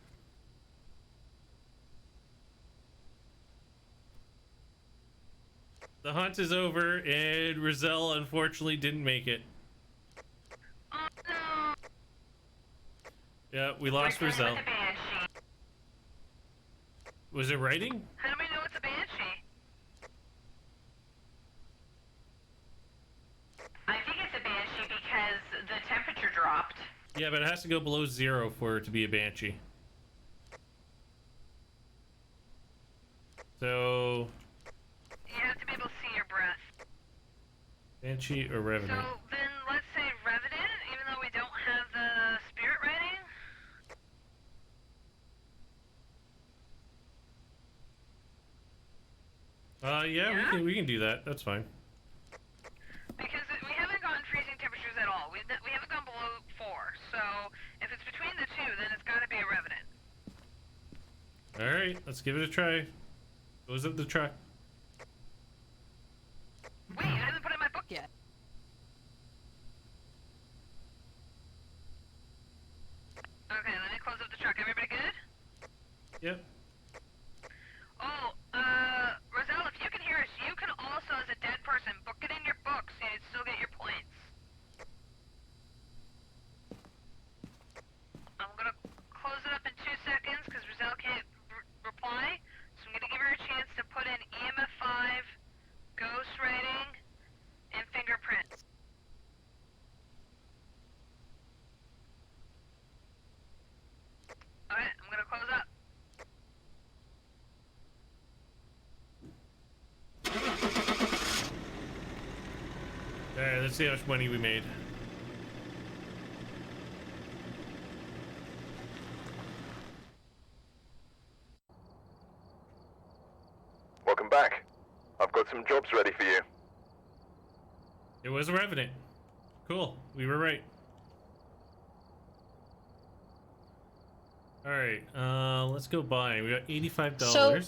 The hunt is over, and Rizal unfortunately didn't make it. Oh, no. Yeah, we lost We're dealing Rizal. with the Banshee. Was it writing? How do we know it's a Banshee? I think it's a Banshee because the temperature dropped. Yeah, but it has to go below 0 for it to be a Banshee. So, You have to be able to see your breath. Banshee or Revenant? So then let's say Revenant, even though we don't have the spirit writing. Yeah, Yeah? we can do that. That's fine. Because we haven't gotten freezing temperatures at all. We haven't gone below 4. So if it's between the two, then right, let's give it a try. Goes up the truck. Wait, I didn't put it in my book yet. Okay, let me close up the truck. Everybody good? Yep. Oh, Roselle, if you can hear us, you can also, as a dead person, book it in your book so you'd still get your points. I'm gonna close it up in 2 seconds because Roselle can't reply. So I'm gonna give her a chance to put in EMF 5, ghost writing, and fingerprints. Alright, I'm gonna close up. Alright, let's see how much money we made. Welcome back. I've got some jobs ready for you. It was a Revenant. Cool, we were right. Alright, let's go buy. We got $85. So,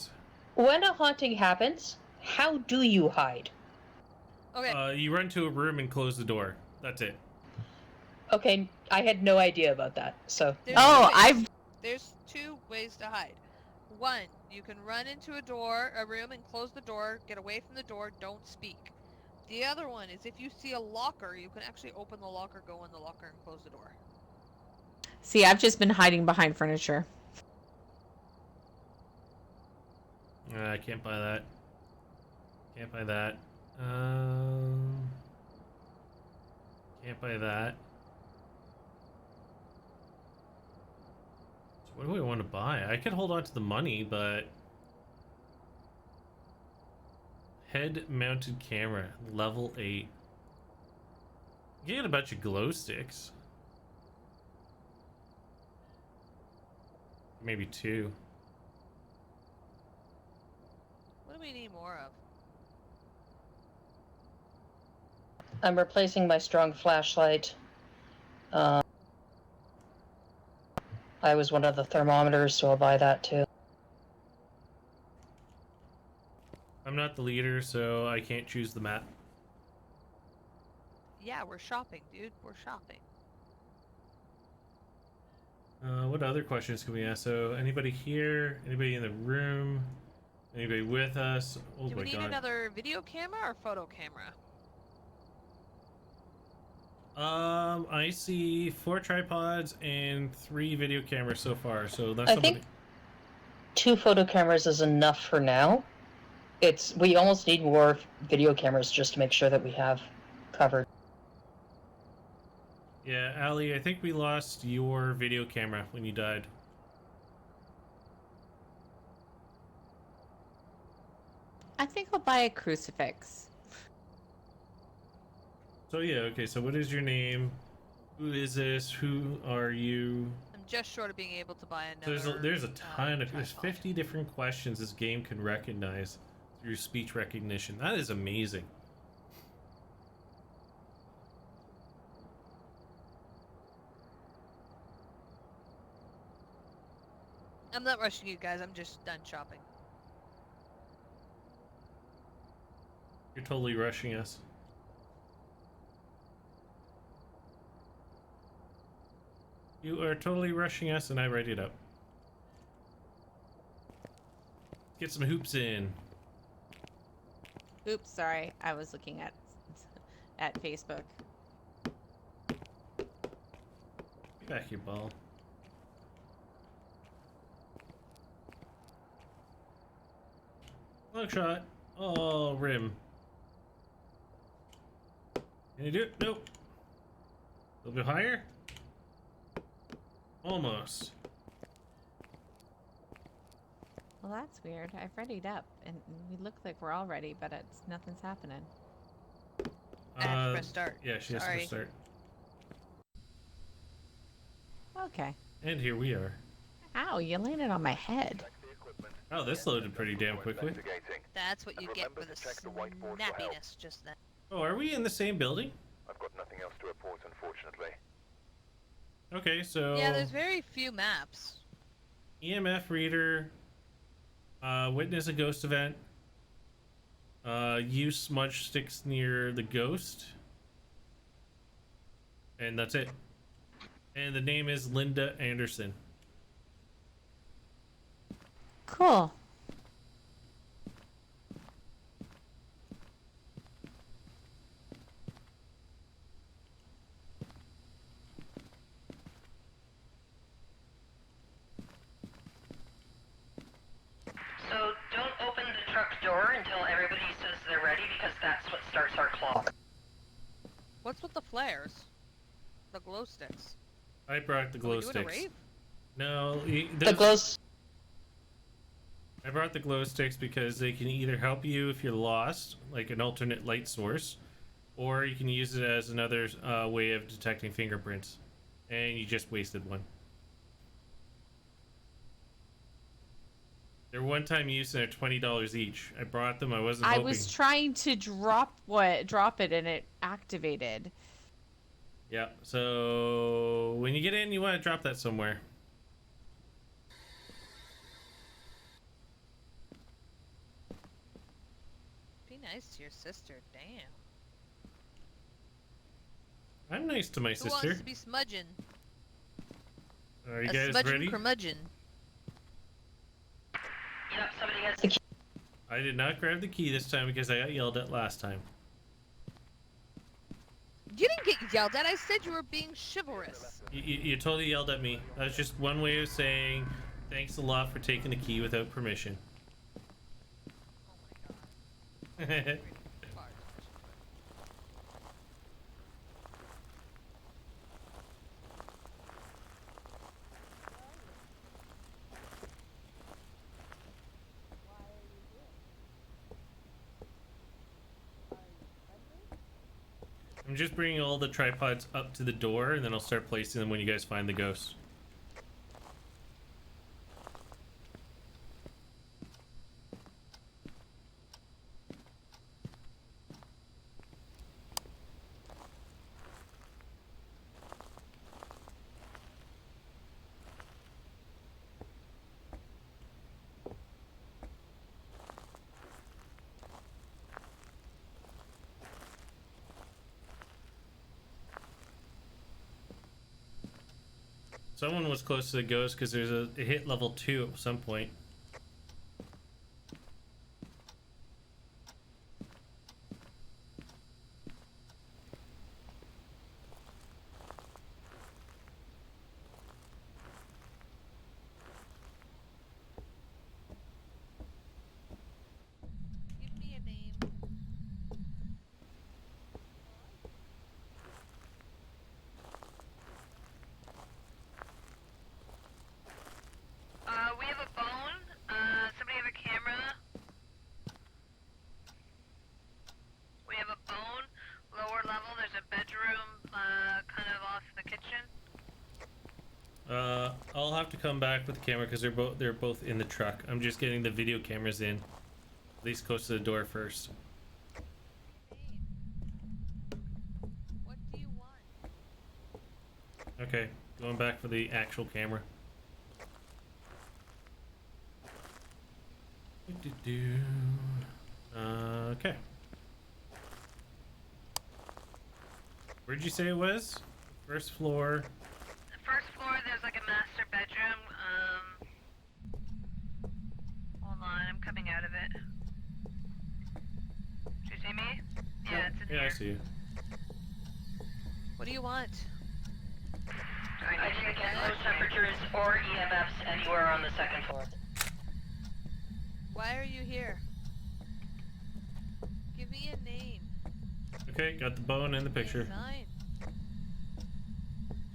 when a haunting happens, how do you hide? Okay. You run to a room and close the door. That's it. Okay, I had no idea about that, so... There's Oh, two ways. There's 2 ways to hide. One, you can run into a room and close the door, get away from the door, don't speak. The other one is if you see a locker, you can actually open the locker, go in the locker, and close the door. See, I've just been hiding behind furniture. I can't buy that. Can't buy that. Can't buy that. So what do I want to buy? I could hold on to the money, but... Head-mounted camera, level 8. You get a bunch of glow sticks. Maybe 2. What do we need more of? I'm replacing my strong flashlight. I was one of the thermometers, so I'll buy that too. I'm not the leader, so I can't choose the map. Yeah, we're shopping, dude. We're shopping. What other questions can we ask? So, anybody here? Anybody in the room? Anybody with us? Oh Do my we need god. another video camera or photo camera? I see 4 tripods and 3 video cameras so far, so that's I somebody. think 2 photo cameras is enough for now. We almost need more video cameras just to make sure that we have covered. Yeah, Allie, I think we lost your video camera when you died. I think I'll buy a crucifix. So yeah, okay, so what is your name? Who is this? Who are you? I'm just short of being able to buy So another. there's a ton of, there's tripod. 50 different questions this game can recognize through speech recognition. That is amazing. I'm not rushing you guys. I'm just done shopping. You're totally rushing us. You are totally rushing us, and I write it up. Get some hoops in. Oops, sorry. I was looking at Facebook. Get back here, ball. Long shot. Oh, rim. Can you do it? Nope. A little bit higher? Almost. Well, that's weird. I've readied up, and we look like we're all ready, but nothing's happening. I have to press start. Yeah, she has to Sorry. press start. Okay. And here we are. Ow, you landed on my head. Check the equipment. Oh, this loaded pretty damn before quickly. investigating. That's what you And get remember for the to check the whiteboard for help. snappiness just then. Oh, are we in the same building? I've got nothing else to report, unfortunately. Okay, so Yeah, there's very few maps. EMF reader, Witness a ghost event. Use smudge sticks near the ghost. And that's it. And the name is Linda Anderson. Cool. So don't open the truck door until everybody says they're ready, because that's what starts our clock. What's with the flares? The glow sticks. I brought the Are glow we doing a sticks. rave? No, The glows. I brought the glow sticks because they can either help you if you're lost, like an alternate light source, or you can use it as another way of detecting fingerprints. And you just wasted one. They're one-time use and they're $20 each. I brought them. I wasn't I hoping. was trying to drop it and it activated. Yeah. So when you get in, you want to drop that somewhere. Be nice to your sister. Damn. I'm nice to my Who sister. wants to be smudging? Are you A guys smudging ready? curmudgeon. Yep, somebody has... I did not grab the key this time because I got yelled at last time. You didn't get yelled at. I said you were being chivalrous. You totally yelled at me. That's just one way of saying thanks a lot for taking the key without permission. Oh my god. I'm just bringing all the tripods up to the door, and then I'll start placing them when you guys find the ghost. Someone was close to the ghost because there's a it hit level 2 at some point. Give me a name. We have a bone. Somebody have a camera? We have a bone. Lower level, there's a bedroom, kind of off the kitchen. I'll have to come back with the camera because they're both in the truck. I'm just getting the video cameras in, at least close to the door first. What do you want? Okay, going back for the actual camera. Okay. Where'd you say it was? First floor. The first floor, there's like a master bedroom. Hold on, I'm coming out of it. Do you see me? Yeah, it's in Yeah, here. I see you. What do you want? I didn't get low temperatures or EMFs anywhere on the second floor. Why are you here? Give me a name. Okay, got the bone and the picture. Sign.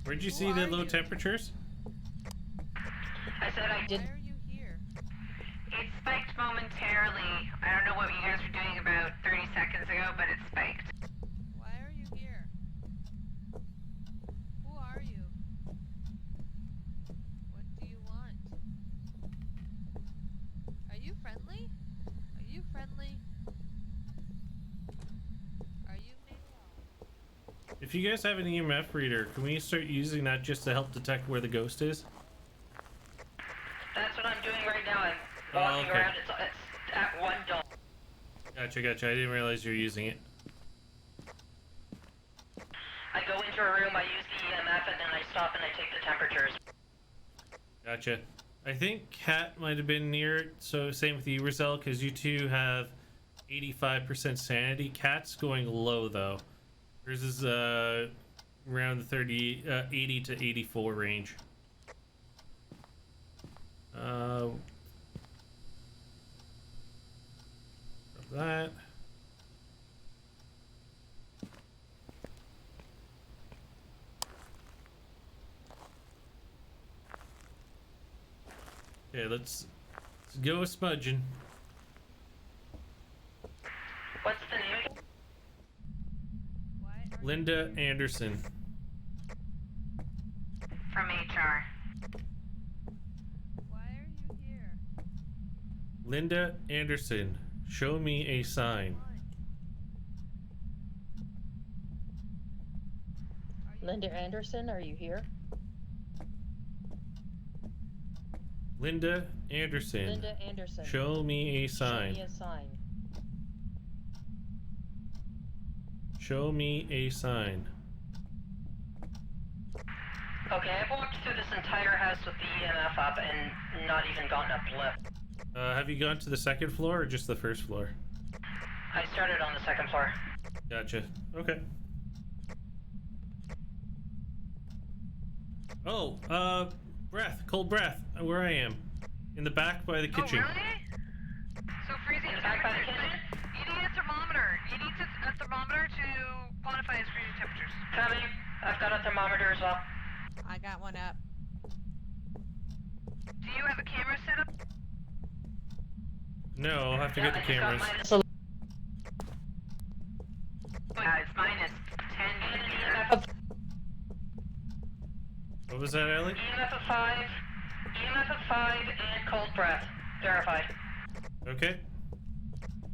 Where'd you Who see the are low you? temperatures? I said I Why did. are you here? It spiked momentarily. I don't know what you guys were doing about 30 seconds ago, but it spiked. Why are you here? Who are you? What do you want? Are you friendly? Are you friendly? Are you male? If you guys have an EMF reader, can we start using that just to help detect where the ghost is? That's what I'm doing right now. I'm Oh, walking okay. around it Gotcha, gotcha. I didn't realize you were using it. I go into a room, I use the EMF, and then I stop and I take the temperatures. Gotcha. I think Cat might have been near it, so same with you, Rizal, because you two have 85% sanity. Cat's going low, though. Hers is around the 80 to 84 range. That. Okay, let's go smudging. What's the name again? Linda Anderson. From HR. Why are you here? Linda Anderson. Show me a sign. Linda Anderson, are you here? Linda Anderson. Linda Anderson. Show me a sign. Show me a sign. Show me a sign. Okay, I've walked through this entire house with the EMF up and not even gotten up the lift. Have you gone to the second floor or just the first floor? I started on the second floor. Gotcha. Okay. Oh, breath, cold breath, where I am. In the back by the kitchen. Oh, really? So freezing In the back by the temperatures. kitchen? You need a thermometer. You need a thermometer to quantify his freezing temperatures. Coming. I've got a thermometer as well. I got one up. Do you have a camera set up? No, I'll have to get the I just got cameras. mine. So, It's minus 10 And an here. EMF of, What was that, Ellie? EMF of 5, EMF of 5, and cold breath. Verified. Okay.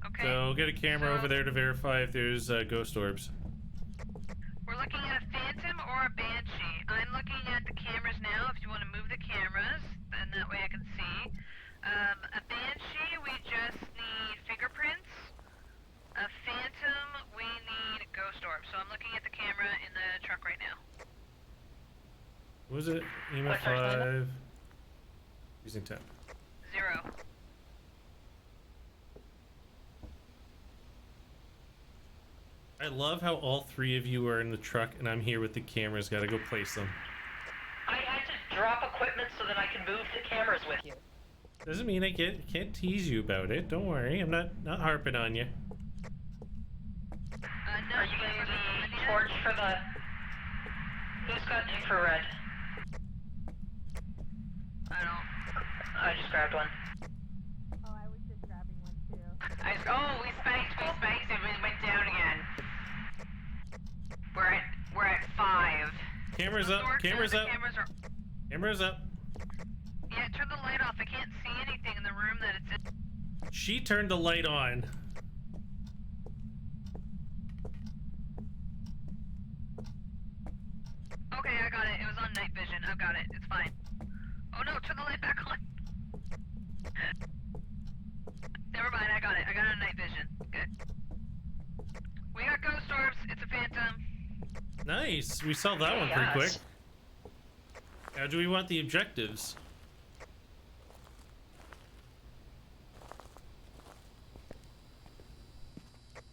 Okay. So get a camera So- over there to verify if there's ghost orbs. We're looking at a phantom or a banshee. I'm looking at the cameras now. If you want to move the cameras, then that way I can see. A banshee, we just need fingerprints. A phantom, we need ghost orbs. So I'm looking at the camera in the truck right now. What was it? EMF What's our sign? 5. Using 10. 0. I love how all three of you are in the truck and I'm here with the cameras. Gotta go place them. I had to drop equipment so that I can move the cameras with you. Doesn't mean I can't tease you about it. Don't worry. I'm not harping on you. No, Are you getting the torch for the... Who's got infrared? I don't. I just grabbed one. Oh, I was just grabbing one too. We spiked, and we went down again. We're at 5. Cameras up. Dork, Cameras the up. Cameras are... Cameras up. Yeah, turn the light off. I can't see anything in the room that it's in. She turned the light on. Okay, I got it. It was on night vision. I've got it. It's fine. Oh no, turn the light back on. Never mind, I got it. I got it on night vision. Good. We got ghost orbs. It's a phantom. Nice. We solved that one pretty Yes. quick. Now, do we want the objectives?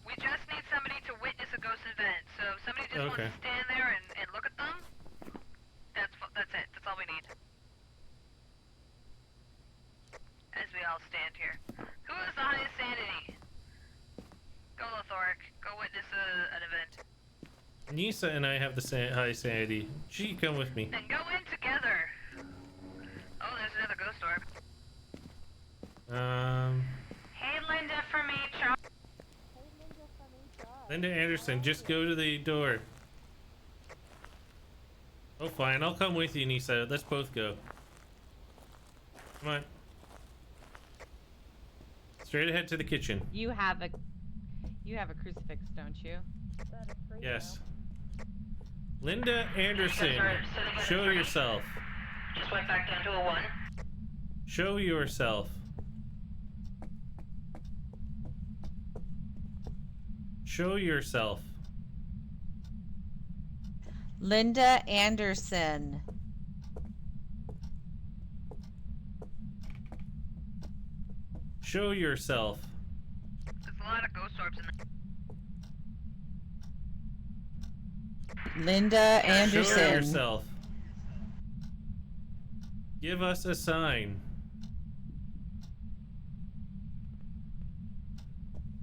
We just need somebody to witness a ghost event. So if somebody just wants Okay. to stand there and look at them, that's it. That's all we need. As we all stand here. Who is the highest sanity? Go Lothoric. Go witness an event. Nisa and I have the high sanity. She come with me. Then go in together. Oh, there's another ghost orb. Hey, Linda from HR. Linda Anderson, just go to the door. Oh, fine. I'll come with you, Nisa. Let's both go. Come on. Straight ahead to the kitchen. You have a crucifix, don't you? Yes. Linda Anderson, You guys are sitting in a show tree. yourself. Just went back down to a 1. Show yourself. Show yourself. Linda Anderson. Show yourself. There's a lot of ghost orbs in there. Linda Show Anderson. yourself. Give us a sign.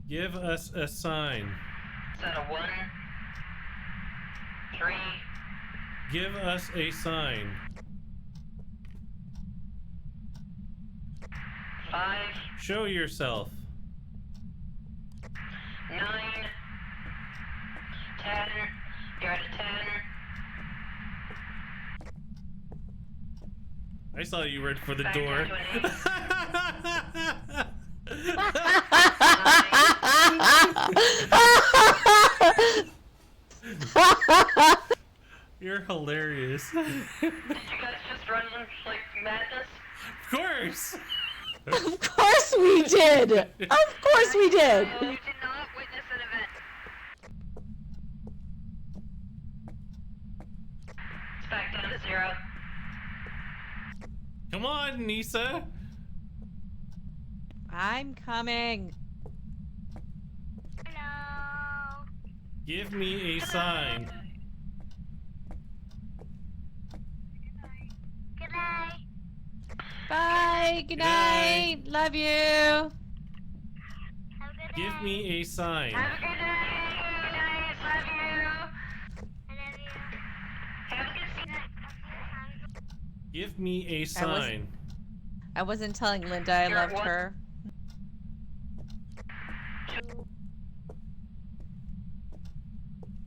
Give us a sign. Is that a 1, 3, Give us a sign. 5, Show yourself. 9, 10. You're at a 10. I saw you were for the Back door. down to You're hilarious. Did you guys just run like madness? Of course. Of course we did. Of course we did. You did not witness an event. It's back down to 0. Come on, Nisa. I'm coming. Hello. Give me a sign. Good night. Bye. Good night. Love you. Have a good Give night. me a sign. Have a good night. Good night. Love you. I love you. Have a good Give me a sign. I wasn't telling Linda I You're at loved what? her.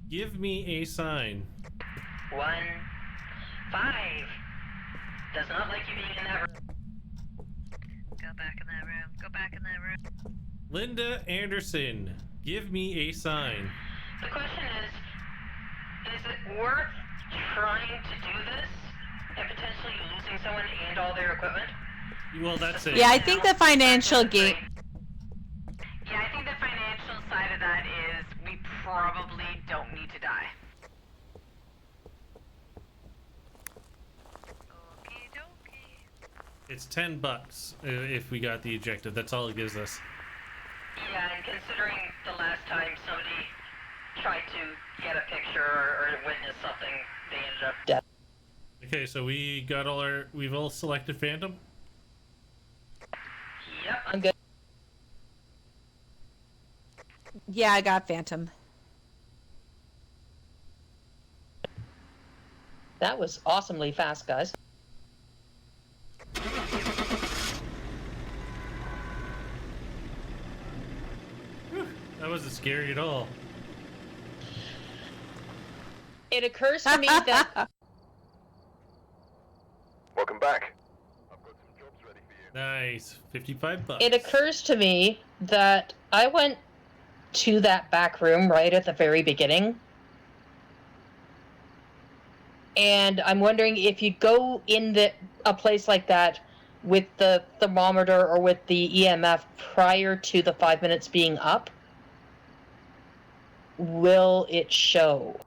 Give me a sign. 1, 5. Does not like you being in that room. Go back in that room. Go back in that room. Linda Anderson. Give me a sign. The question is it worth trying to do this and potentially losing someone and all their equipment? Well, that's it. Yeah, I think the financial gain. Yeah, I think the financial side of that is we probably don't need to die. Okie dokie. It's $10 if we got the objective. That's all it gives us. Yeah, and considering the last time somebody tried to get a picture or witness something, they ended up Death. Okay, so we've all selected Phantom. Yep. I'm good. Yeah, I got Phantom. That was awesomely fast, guys. That wasn't scary at all. It occurs to me that Welcome back. I've got some jobs ready for you. Nice. $55. it occurs to me that I went to that back room right at the very beginning. And I'm wondering if you go in a place like that with the thermometer or with the EMF prior to the 5 minutes being up, will it show?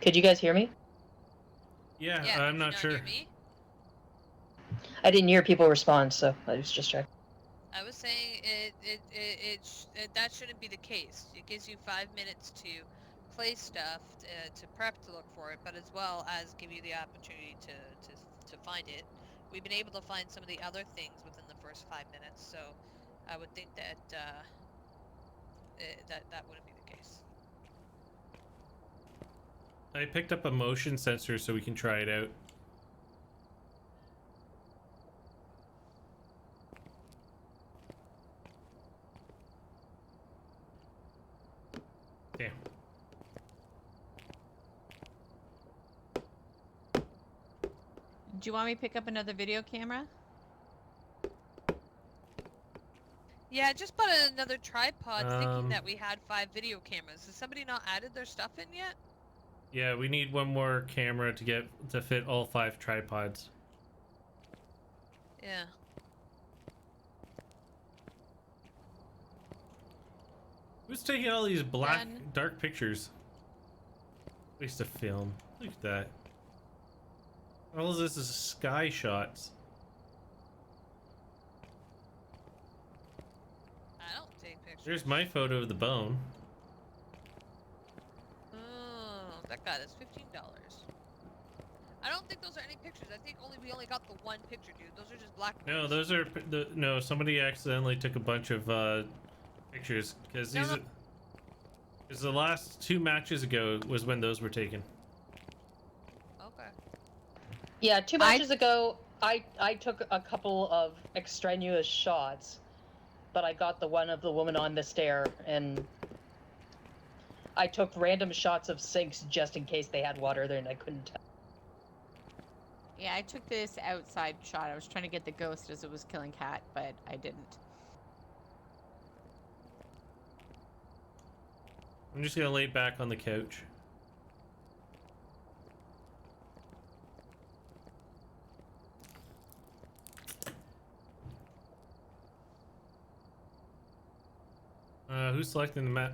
Could you guys hear me? Yeah, Yeah, I'm did not you sure. hear me? I didn't hear people respond, so I was just checking. I was saying that shouldn't be the case. It gives you 5 minutes to play stuff, to prep to look for it, but as well as give you the opportunity to find it. We've been able to find some of the other things within the first 5 minutes, so I would think that that wouldn't be the case. I picked up a motion sensor so we can try it out. Okay. Do you want me to pick up another video camera? Yeah, I just bought another tripod thinking Um, that we had 5 video cameras. Has somebody not added their stuff in yet? Yeah, we need one more camera to fit all 5 tripods. Yeah. Who's taking all these black, Done. dark pictures? Waste of film. Look at that. All of this is sky shots. I don't take pictures. There's my photo of the bone. Oh, that got us $15. I don't think those are any pictures. I think we only got the one picture, dude. Those are just black. No, pictures. those are no. Somebody accidentally took a bunch of pictures because these. No. Because the last 2 matches ago was when those were taken. Okay. Yeah, 2 matches ago, I took a couple of extraneous shots, but I got the one of the woman on the stair, and I took random shots of sinks just in case they had water there and I couldn't tell. Yeah, I took this outside shot. I was trying to get the ghost as it was killing Cat, but I didn't. I'm just gonna lay back on the couch. Who's selecting the map?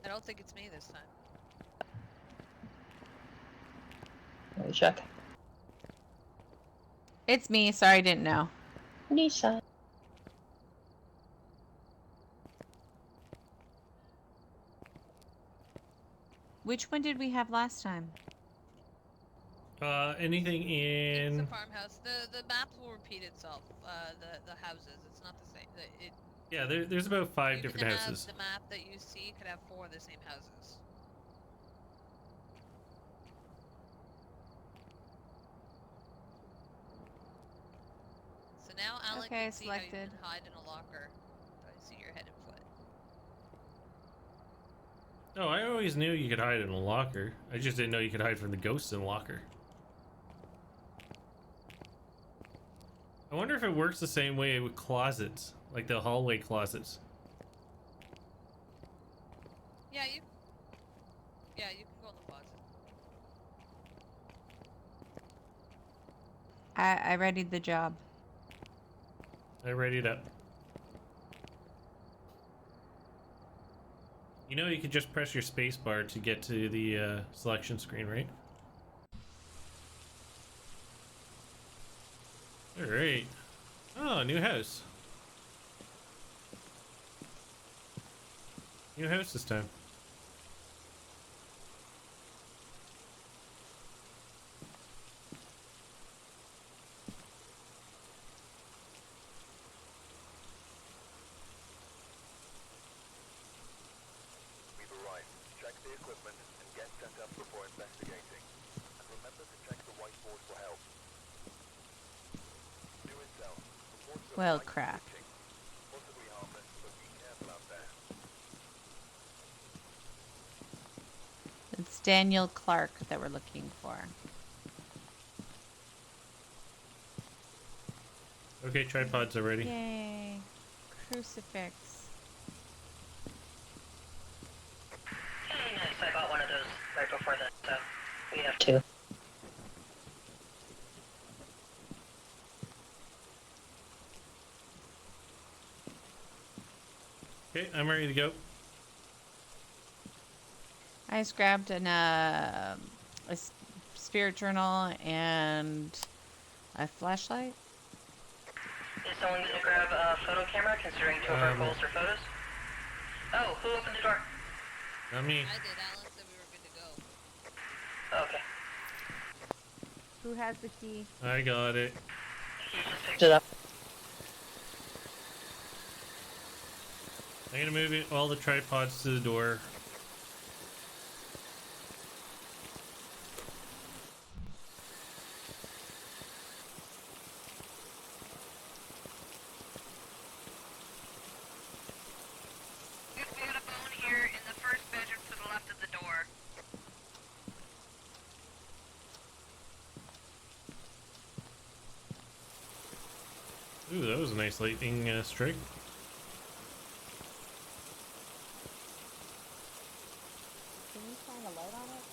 I don't think it's me this time. Let me check. It's me. Sorry, I didn't know. Nisha. Which one did we have last time? Anything It's in? a farmhouse. The map will repeat itself. The houses. It's not the same. Yeah, there's about 5 You different can houses. have the map that you see could have 4 of the same houses. So now Alan Okay, can see how you selected. can hide in a locker. I see your head and foot. Oh, I always knew you could hide in a locker. I just didn't know you could hide from the ghosts in a locker. I wonder if it works the same way with closets, like the hallway closets. Yeah, you can go in the closet. I readied the job. I readied up. You know you could just press your space bar to get to the selection screen, right? Alright. Oh, new house. New house this time. We've arrived. Check the equipment and get set up before investigating. And remember to check the whiteboard for help. New intel. Reports of Well, light crap. switching. Possibly harmless, but be careful out there. It's Daniel Clark that we're looking for. Okay, tripods are ready. Yay. Crucifix. Hey, nice. I bought one of those right before this, so we have 2. Okay, I'm ready to go. I just grabbed a spirit journal and a flashlight. Is someone going to grab a photo camera, considering 2 of our goals are photos? Oh, who opened the door? Not me. I did. Alan said we were good to go. Okay. Who has the key? I got it. He just picked Picked it up. I'm gonna move all the tripods to the door. We got a bone here in the first bedroom to the left of the door. Ooh, that was a nice lightning strike. Can you shine a light on it?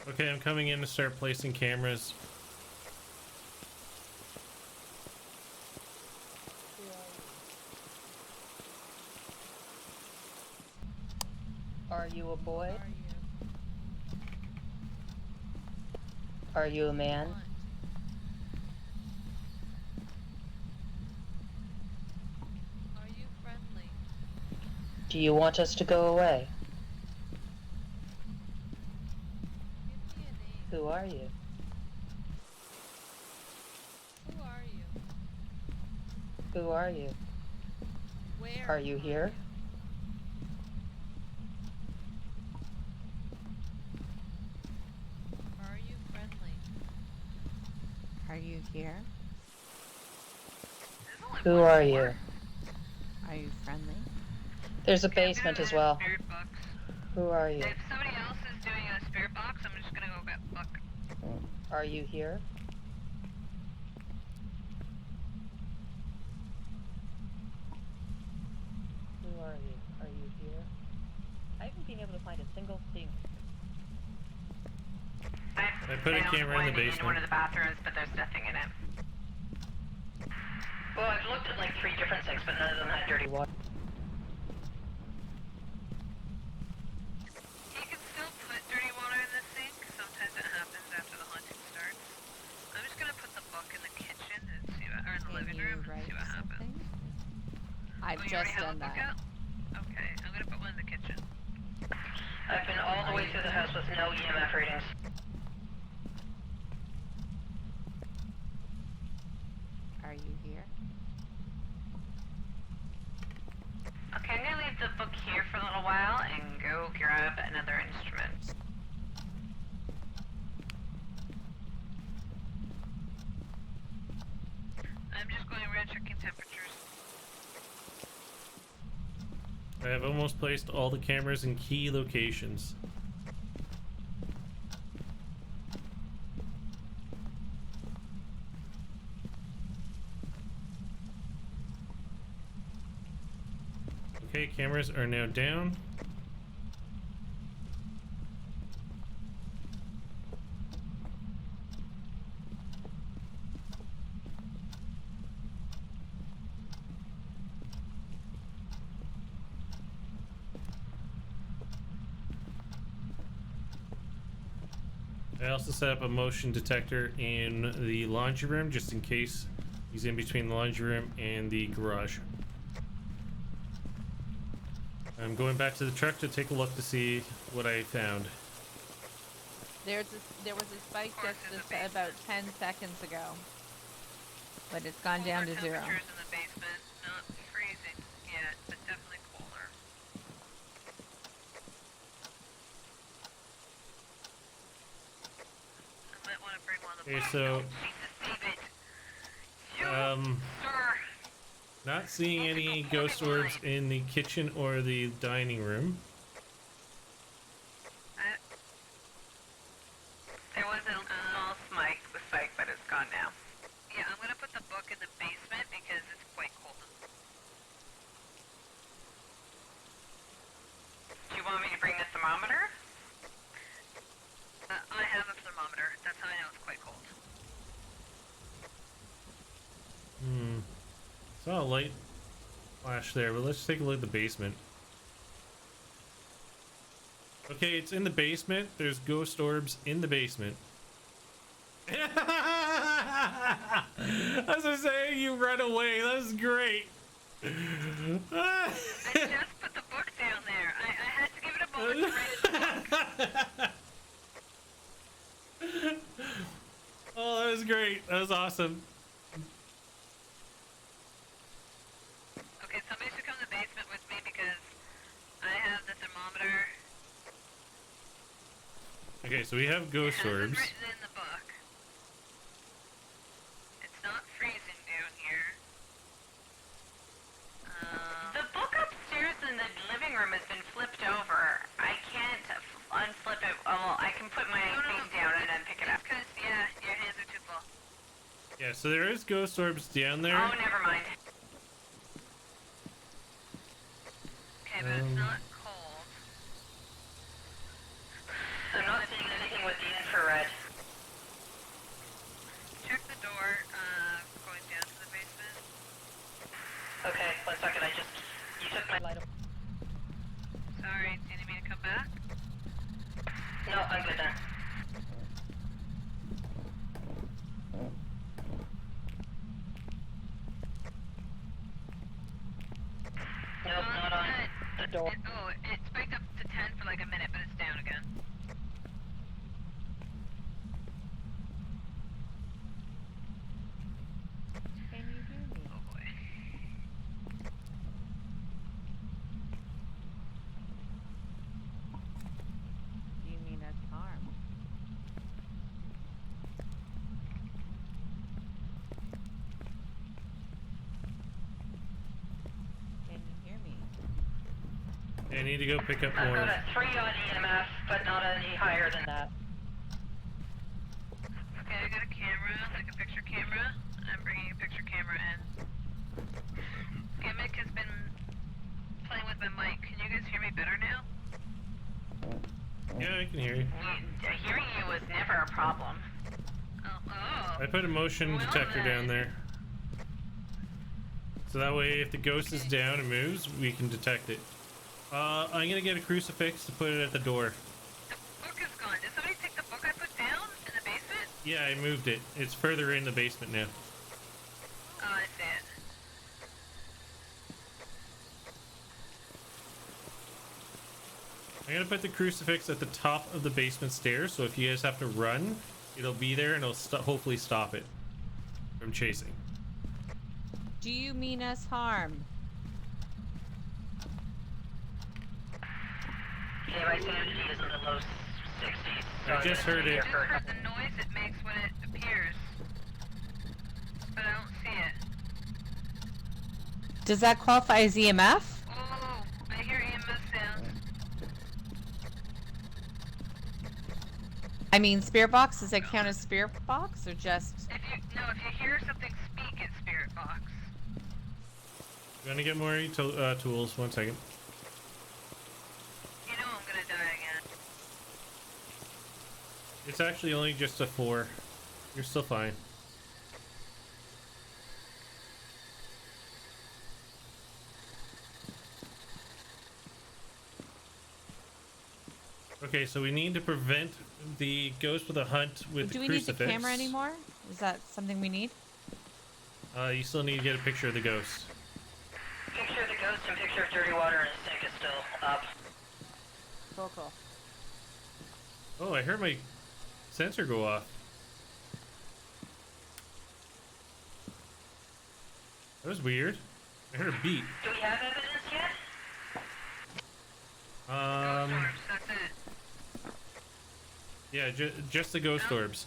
Okay, I'm coming in to start placing cameras. Are you a boy? Are you a man? Are you friendly? Do you want us to go away? Give me a name. Who are you? Who are you? Who are you? Where Are you here? Are you friendly? Are you here? Who are you? Are you friendly? There's a basement as well. Spirit box. Who are you? If somebody else is doing a spirit box, I'm just gonna go get Buck. Are you here? Who are you? Are you here? I haven't been able to find a single thing. I put a found camera in the one in one basement. of the bathrooms, but there's nothing in it. Well, I've looked at like 3 different sinks, but none of them had dirty water. You can still put dirty water in the sink. Sometimes it happens after the haunting starts. I'm just gonna put the book in the kitchen and see what, or in the Can living you room and write see what happens. something? I've Oh, you just already have done a book that. out? Okay, I'm gonna put one in the kitchen. I've been all the way through the house with no EMF readings. Are you here? Okay, I'm gonna leave the book here for a little while and go grab another instrument. I'm just going around checking temperatures. I have almost placed all the cameras in key locations. Okay, cameras are now down. I also set up a motion detector in the laundry room just in case he's in between the laundry room and the garage. I'm going back to the truck to take a look to see what I found. There was a spike just about 10 seconds ago, but it's gone down to 0. Temperatures in the basement, not freezing yet, but definitely colder. I might want to bring one of the Okay, books. so Jesus, David. You, sir. not seeing any ghost orbs in the kitchen or the dining room. There was a small spike, but it's gone now. Yeah, I'm gonna put the book in the basement because it's quite cold. Do you want me to bring the thermometer? I have a thermometer. That's how I know it's quite cold. Saw a light flash there, but let's take a look at the basement. Okay, it's in the basement. There's ghost orbs in the basement. As I say, you run away. That was great. I just put the book down there. I had to give it a moment to read the book. Oh, that was great. That was awesome. Okay, somebody should come to the basement with me because I have the thermometer. Okay, so we have ghost It hasn't orbs. written in the book. It's not freezing down here. The book upstairs in the living room has been flipped over. I can't unflip it. Well, I can put my thing down and then pick it up. It's 'cause, yeah, your hands are too full. Yeah, so there is ghost orbs down there. Oh, never mind. Okay, but it's not cold. I'm not seeing anything with the infrared. Check the door, going down to the basement. Okay, 1 second. You took my light. Sorry, do you need me to come back? No, I'm good then. Nope, not on the door. It spiked up to 10 for like a minute, but it's down again. Can you hear me? Oh boy. Do you mean us harm? Can you hear me? I need to go pick up I've more. got a 3 on EMF, but not any higher than that. Okay, I got a camera, like a picture camera, and I'm bringing a picture camera in. Gimmick has been playing with my mic. Can you guys hear me better now? Yeah, I can hear you. Hearing you was never a problem. Oh. I put a motion Well detector down then. there. So that way, if the ghost is down and moves, we can detect it. I'm gonna get a crucifix to put it at the door. The book is gone. Did somebody take the book I put down in the basement? Yeah, I moved it. It's further in the basement now. Oh, I see it. I'm gonna put the crucifix at the top of the basement stairs, so if you guys have to run, it'll be there and it'll hopefully stop it from chasing. Do you mean us harm? Okay, my sanity is in the low 60s. So I just heard it. I just heard the noise it makes when it appears. But I don't see it. Does that qualify as EMF? Oh, I hear EMF sounds. I mean, spirit box. Does that count as spirit box or just? If you hear something speak, it's spirit box. I'm gonna get more tools. 1 second. You know I'm gonna die again. It's actually only just a 4. You're still fine. Okay, so we need to prevent the ghost with a hunt with Do the we need crucifix. the camera anymore? Is that something we need? You still need to get a picture of the ghost. Picture of the ghost and picture of dirty water in the sink is still up. Cool. Oh, I heard my sensor go off. That was weird. I heard a beep. Do we have evidence yet? Ghost orbs, that's it. Yeah, just the ghost orbs.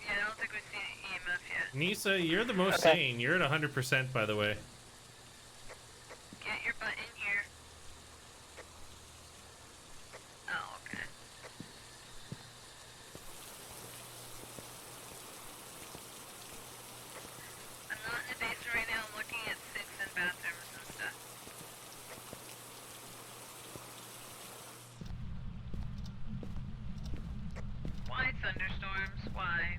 Yeah, I don't think we've seen EMF yet. Nisa, you're the most Okay. sane. You're at 100%, by the way. Get your butt in here. Oh, okay. I'm not in the basement right now. I'm looking at sinks and bathrooms and stuff. Why thunderstorms? Why?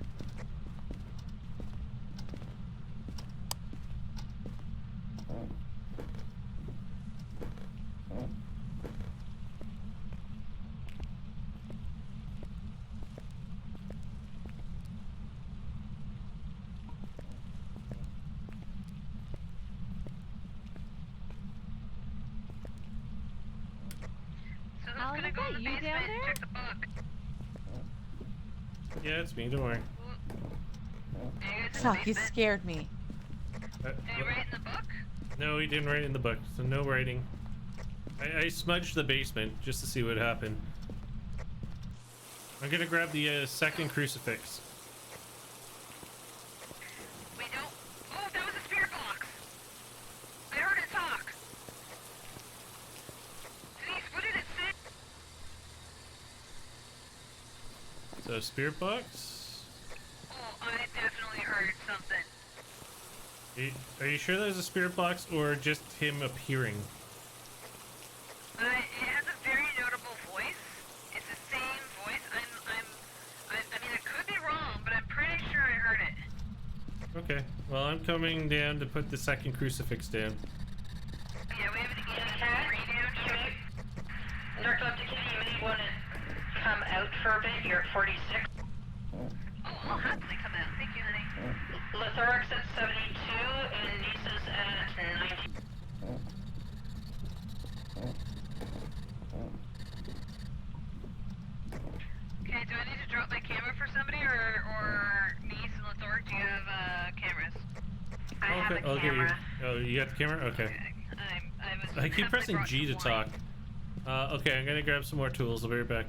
Alan, gonna is go that in the you basement down and there? check the book. Yeah, it's me. Don't worry. Are you guys in the Fuck, you basement? scared me. Did you write in the book? No, he didn't write in the book, so no writing. I smudged the basement just to see what happened. I'm gonna grab the second crucifix. We don't. Oh, that was a spirit box. I heard it talk. Denise, what did it say? So spirit box. Oh, I definitely heard something. Are you sure that was a spirit box or just him appearing? It has a very notable voice. It's the same voice. I mean, I could be wrong, but I'm pretty sure I heard it. Okay. Well, I'm coming down to put the second crucifix down. Yeah, we have an Cat, EMF down here. Dr. Kitty, you may want to come out for a bit. You're at 46. Oh, I'll happily come out. Thank you, honey. Lithorax at 72 and Nisa's at 90. Okay, do I need to drop my camera for somebody, or Niece and Lithoric, do you have cameras? I have a Okay. camera. You got the camera? Okay. I keep pressing G to talk. Okay, I'm gonna grab some more tools. I'll be right back.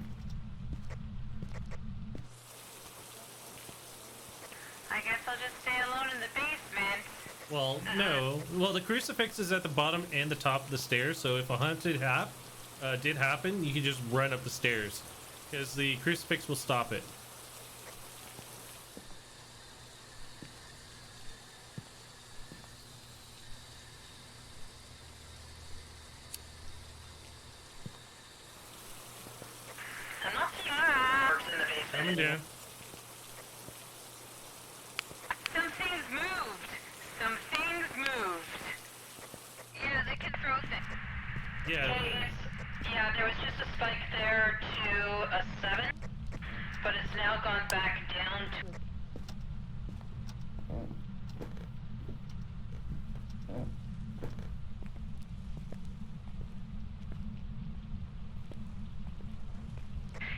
I guess I'll just stay alone in the basement. Well, no. Well, the crucifix is at the bottom and the top of the stairs, so if a haunted did happen, you can just run up the stairs. Because the crucifix will stop it. I'm not seeing in the basement. Coming down. Some things moved. Some things moved. Yeah, they can throw things. Yeah. Yeah, there was just a spike there to a 7, but it's now gone back down to...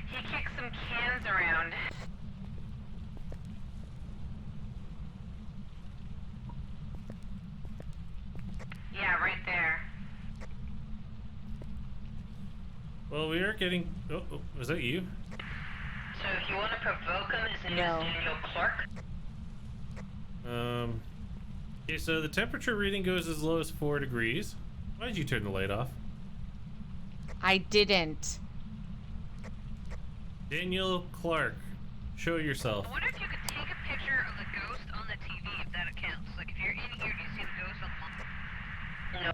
He kicked some cans around. Yeah, right there. Well, we are getting... Oh, was that you? So if you want to provoke him, his name No. is Daniel Clark. Okay, so the temperature reading goes as low as 4 degrees. Why did you turn the light off? I didn't. Daniel Clark, show yourself. I wonder if you could take a picture of the ghost on the TV, if that counts. Like, if you're in here, do you see the ghost on the No.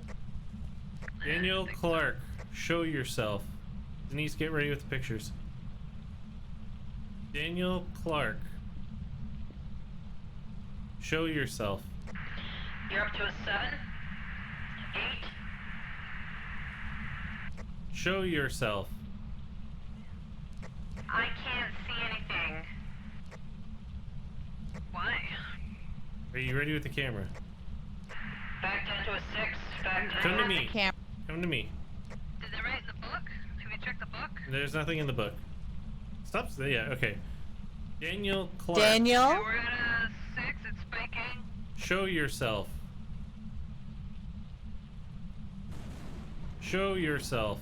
Daniel Clark, show yourself. Denise, get ready with the pictures. Daniel Clark, show yourself. You're up to a 7, 8. Show yourself. I can't see anything. Why? Are you ready with the camera? Back down to a 6. Back down Come to me. Camp. Come to me. Did they write in the book? Have you checked the book? There's nothing in the book. Stop. Yeah, okay. Daniel Clark. Daniel? Okay, we're at a 6, it's spiking. Show yourself. Show yourself.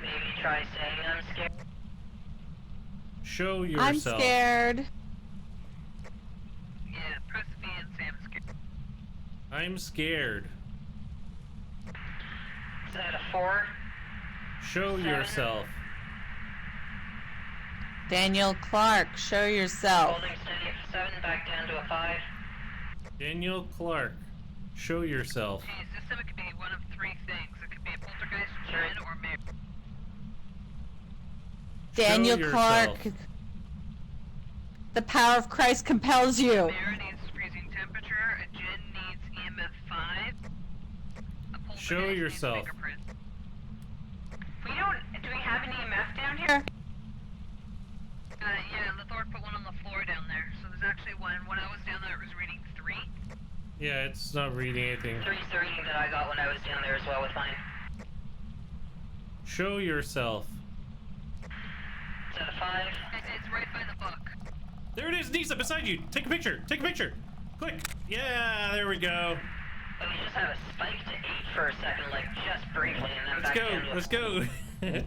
Maybe try saying I'm scared. Show yourself. I'm scared. Yeah, press V and Sam is scared. I'm scared. Is that a 4? Show 7. yourself. Daniel Clark, show yourself. Holding steady at 7, back down to a 5. Daniel Clark, show yourself. Geez, this time it could be one of 3 things. It could be a poltergeist, Jinn, or Mary. Daniel Show Clark. yourself. The power of Christ compels you. Mary needs freezing temperature, a Jinn needs EMF 5. A poltergeist Show needs yourself. fingerprint. We don't... Do we have an EMF down here? Yeah, Lithor put one on the floor down there. So there's actually one. When I was down there, it was reading 3. Yeah, it's not reading anything. 3's the reading that I got when I was down there as well with mine. Show yourself. Is that a 5? It's right by the book. There it is, Nisa, beside you. Take a picture. Take a picture. Quick. Yeah, there we go. Oh, you just had a spike to 8 for a second, like just briefly, and then Let's back go. down to Let's go. Yeah,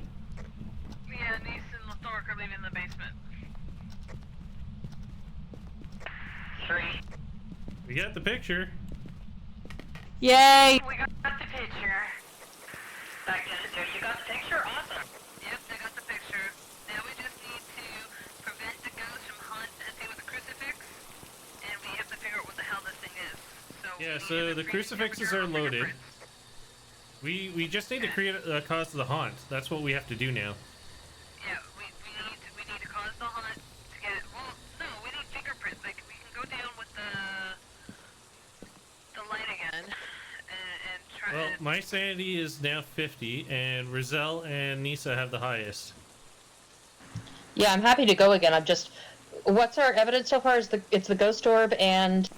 Nice and Lethork are leaving the basement. 3. We got the picture. Yay! We got the picture. Back down to 0. You got the picture? Awesome. Yep, they got the picture. Now we just need to prevent the ghost from hunting with the crucifix, and we have to figure out what the hell this thing is. So Yeah, we so need the to crucifixes temperature are or loaded. fingerprints. We just need to create a cause of the haunt. That's what we have to do now. Yeah, we need to cause the hunt to get it. Well, no, we need fingerprints. Like we can go down with the light again, and try. Well, my sanity is now 50, and Rizal and Nisa have the highest. Yeah, I'm happy to go again. I'm just. What's our evidence so far? It's the ghost orb and.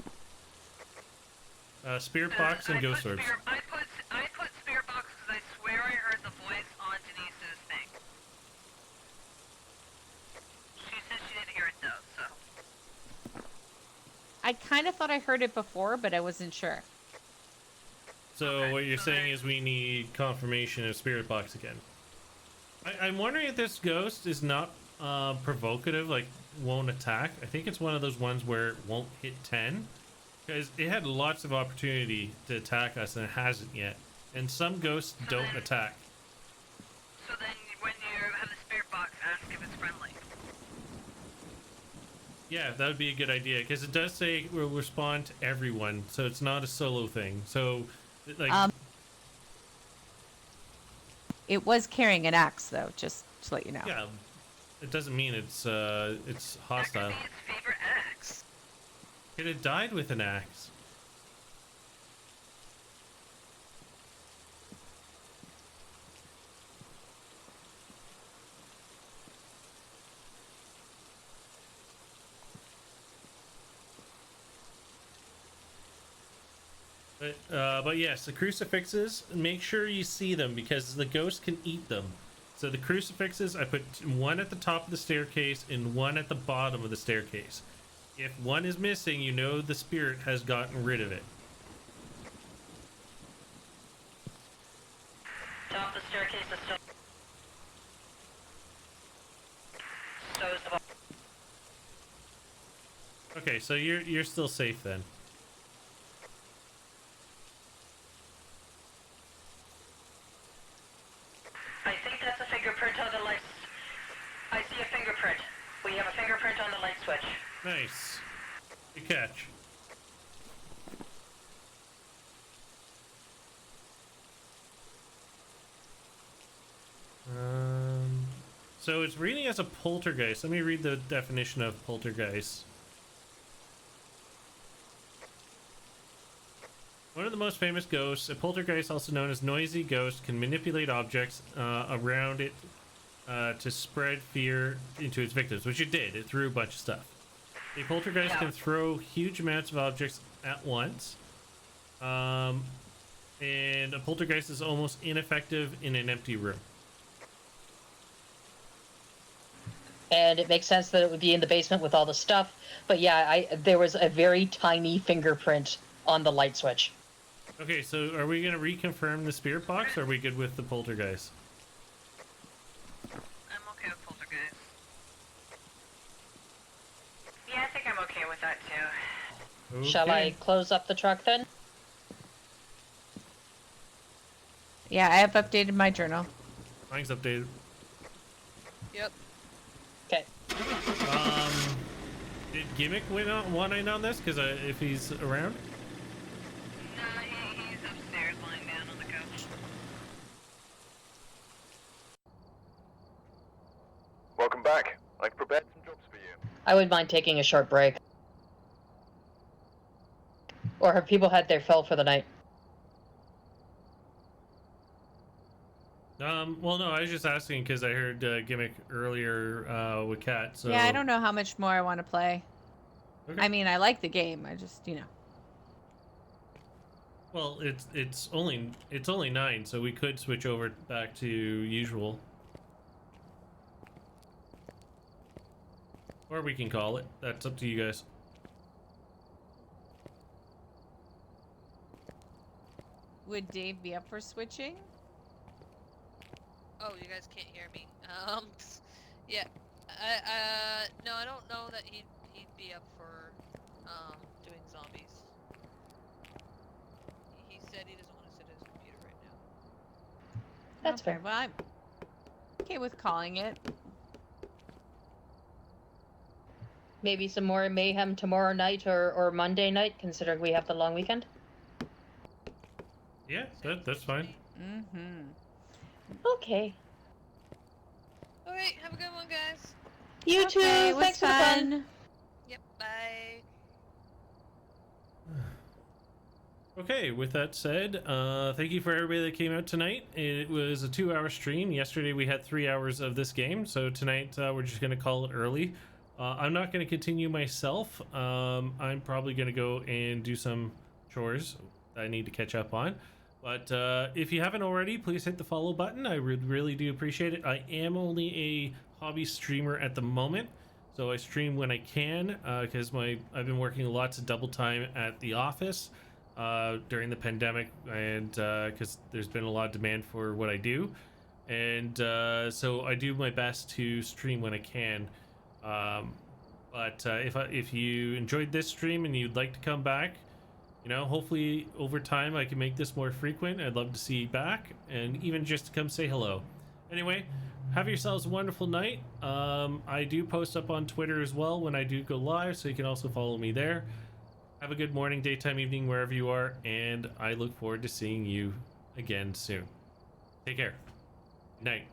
Spirit box and ghost orbs. I put spirit box because I swear I heard the voice on Denise's thing. She said she didn't hear it though, so. I kind of thought I heard it before, but I wasn't sure. So Okay, what you're so saying then- is we need confirmation of spirit box again. I'm wondering if this ghost is not provocative, like won't attack. I think it's one of those ones where it won't hit 10. Because it had lots of opportunity to attack us and it hasn't yet. And some ghosts So don't then- attack. So then when you have the spirit box, ask if it's friendly. Yeah, that would be a good idea. Because it does say it will respond to everyone. So it's not a solo thing. So, like... It was carrying an axe, though, just to let you know. yeah, it doesn't mean it's That hostile. could be its favorite axe. It had died with an axe. But yes, the crucifixes, make sure you see them because the ghost can eat them. So the crucifixes, I put one at the top of the staircase and one at the bottom of the staircase. If one is missing, you know the spirit has gotten rid of it. Top of the staircase is still. So is the ball. Okay, so you're still safe then. I think that's a fingerprint on the light. I see a fingerprint. We have a fingerprint on the light switch. Nice. Good catch. So it's reading as a poltergeist. Let me read the definition of poltergeist. One of the most famous ghosts, a poltergeist, also known as noisy ghost, can manipulate objects around it to spread fear into its victims, which it did. It threw a bunch of stuff. A poltergeist can throw huge amounts of objects at once. And a poltergeist is almost ineffective in an empty room. And it makes sense that it would be in the basement with all the stuff. But yeah, there was a very tiny fingerprint on the light switch. Okay, so are we going to reconfirm the spirit box, or are we good with the poltergeist? I'm okay with poltergeist. Yeah, I think I'm okay with that too. Okay. Shall I close up the truck then? Yeah, I have updated my journal. Mine's updated. Yep. Okay. Did Gimmick want in on this? Because if he's around? No, he's upstairs lying down on the couch. Welcome back. I've prepared some jobs for you. I wouldn't mind taking a short break. Or have people had their fill for the night? Well, no, I was just asking because I heard Gimmick earlier with Kat. So Yeah, I don't know how much more I want to play. Okay. I mean, I like the game. I just, Well, it's only 9, so we could switch over back to usual. Or we can call it. That's up to you guys. Would Dave be up for switching? Oh, you guys can't hear me. Yeah. No, I don't know that he'd be up for doing zombies. He said he doesn't want to sit at his computer right now. That's Okay, fair. well, I'm okay with calling it. Maybe some more mayhem tomorrow night or Monday night, considering we have the long weekend. Yeah, that's fine. Mm-hmm. Okay. Alright, have a good one, guys. You too. Okay, it was Thanks for the fun. fun. Yep, bye. Okay, with that said, thank you for everybody that came out tonight. It was a 2-hour stream. Yesterday we had 3 hours of this game, so tonight we're just going to call it early. I'm not going to continue myself. I'm probably going to go and do some chores that I need to catch up on. But if you haven't already, please hit the follow button. I really do appreciate it. I am only a hobby streamer at the moment, so I stream when I can because I've been working lots of double time at the office during the pandemic, and because there's been a lot of demand for what I do, and so I do my best to stream when I can. But if you enjoyed this stream and you'd like to come back, you know, hopefully over time I can make this more frequent. I'd love to see you back, and even just to come say hello. Anyway, have yourselves a wonderful night. I do post up on Twitter as well when I do go live, so you can also follow me there. Have a good morning, daytime, evening, wherever you are, and I look forward to seeing you again soon. Take care. Good night.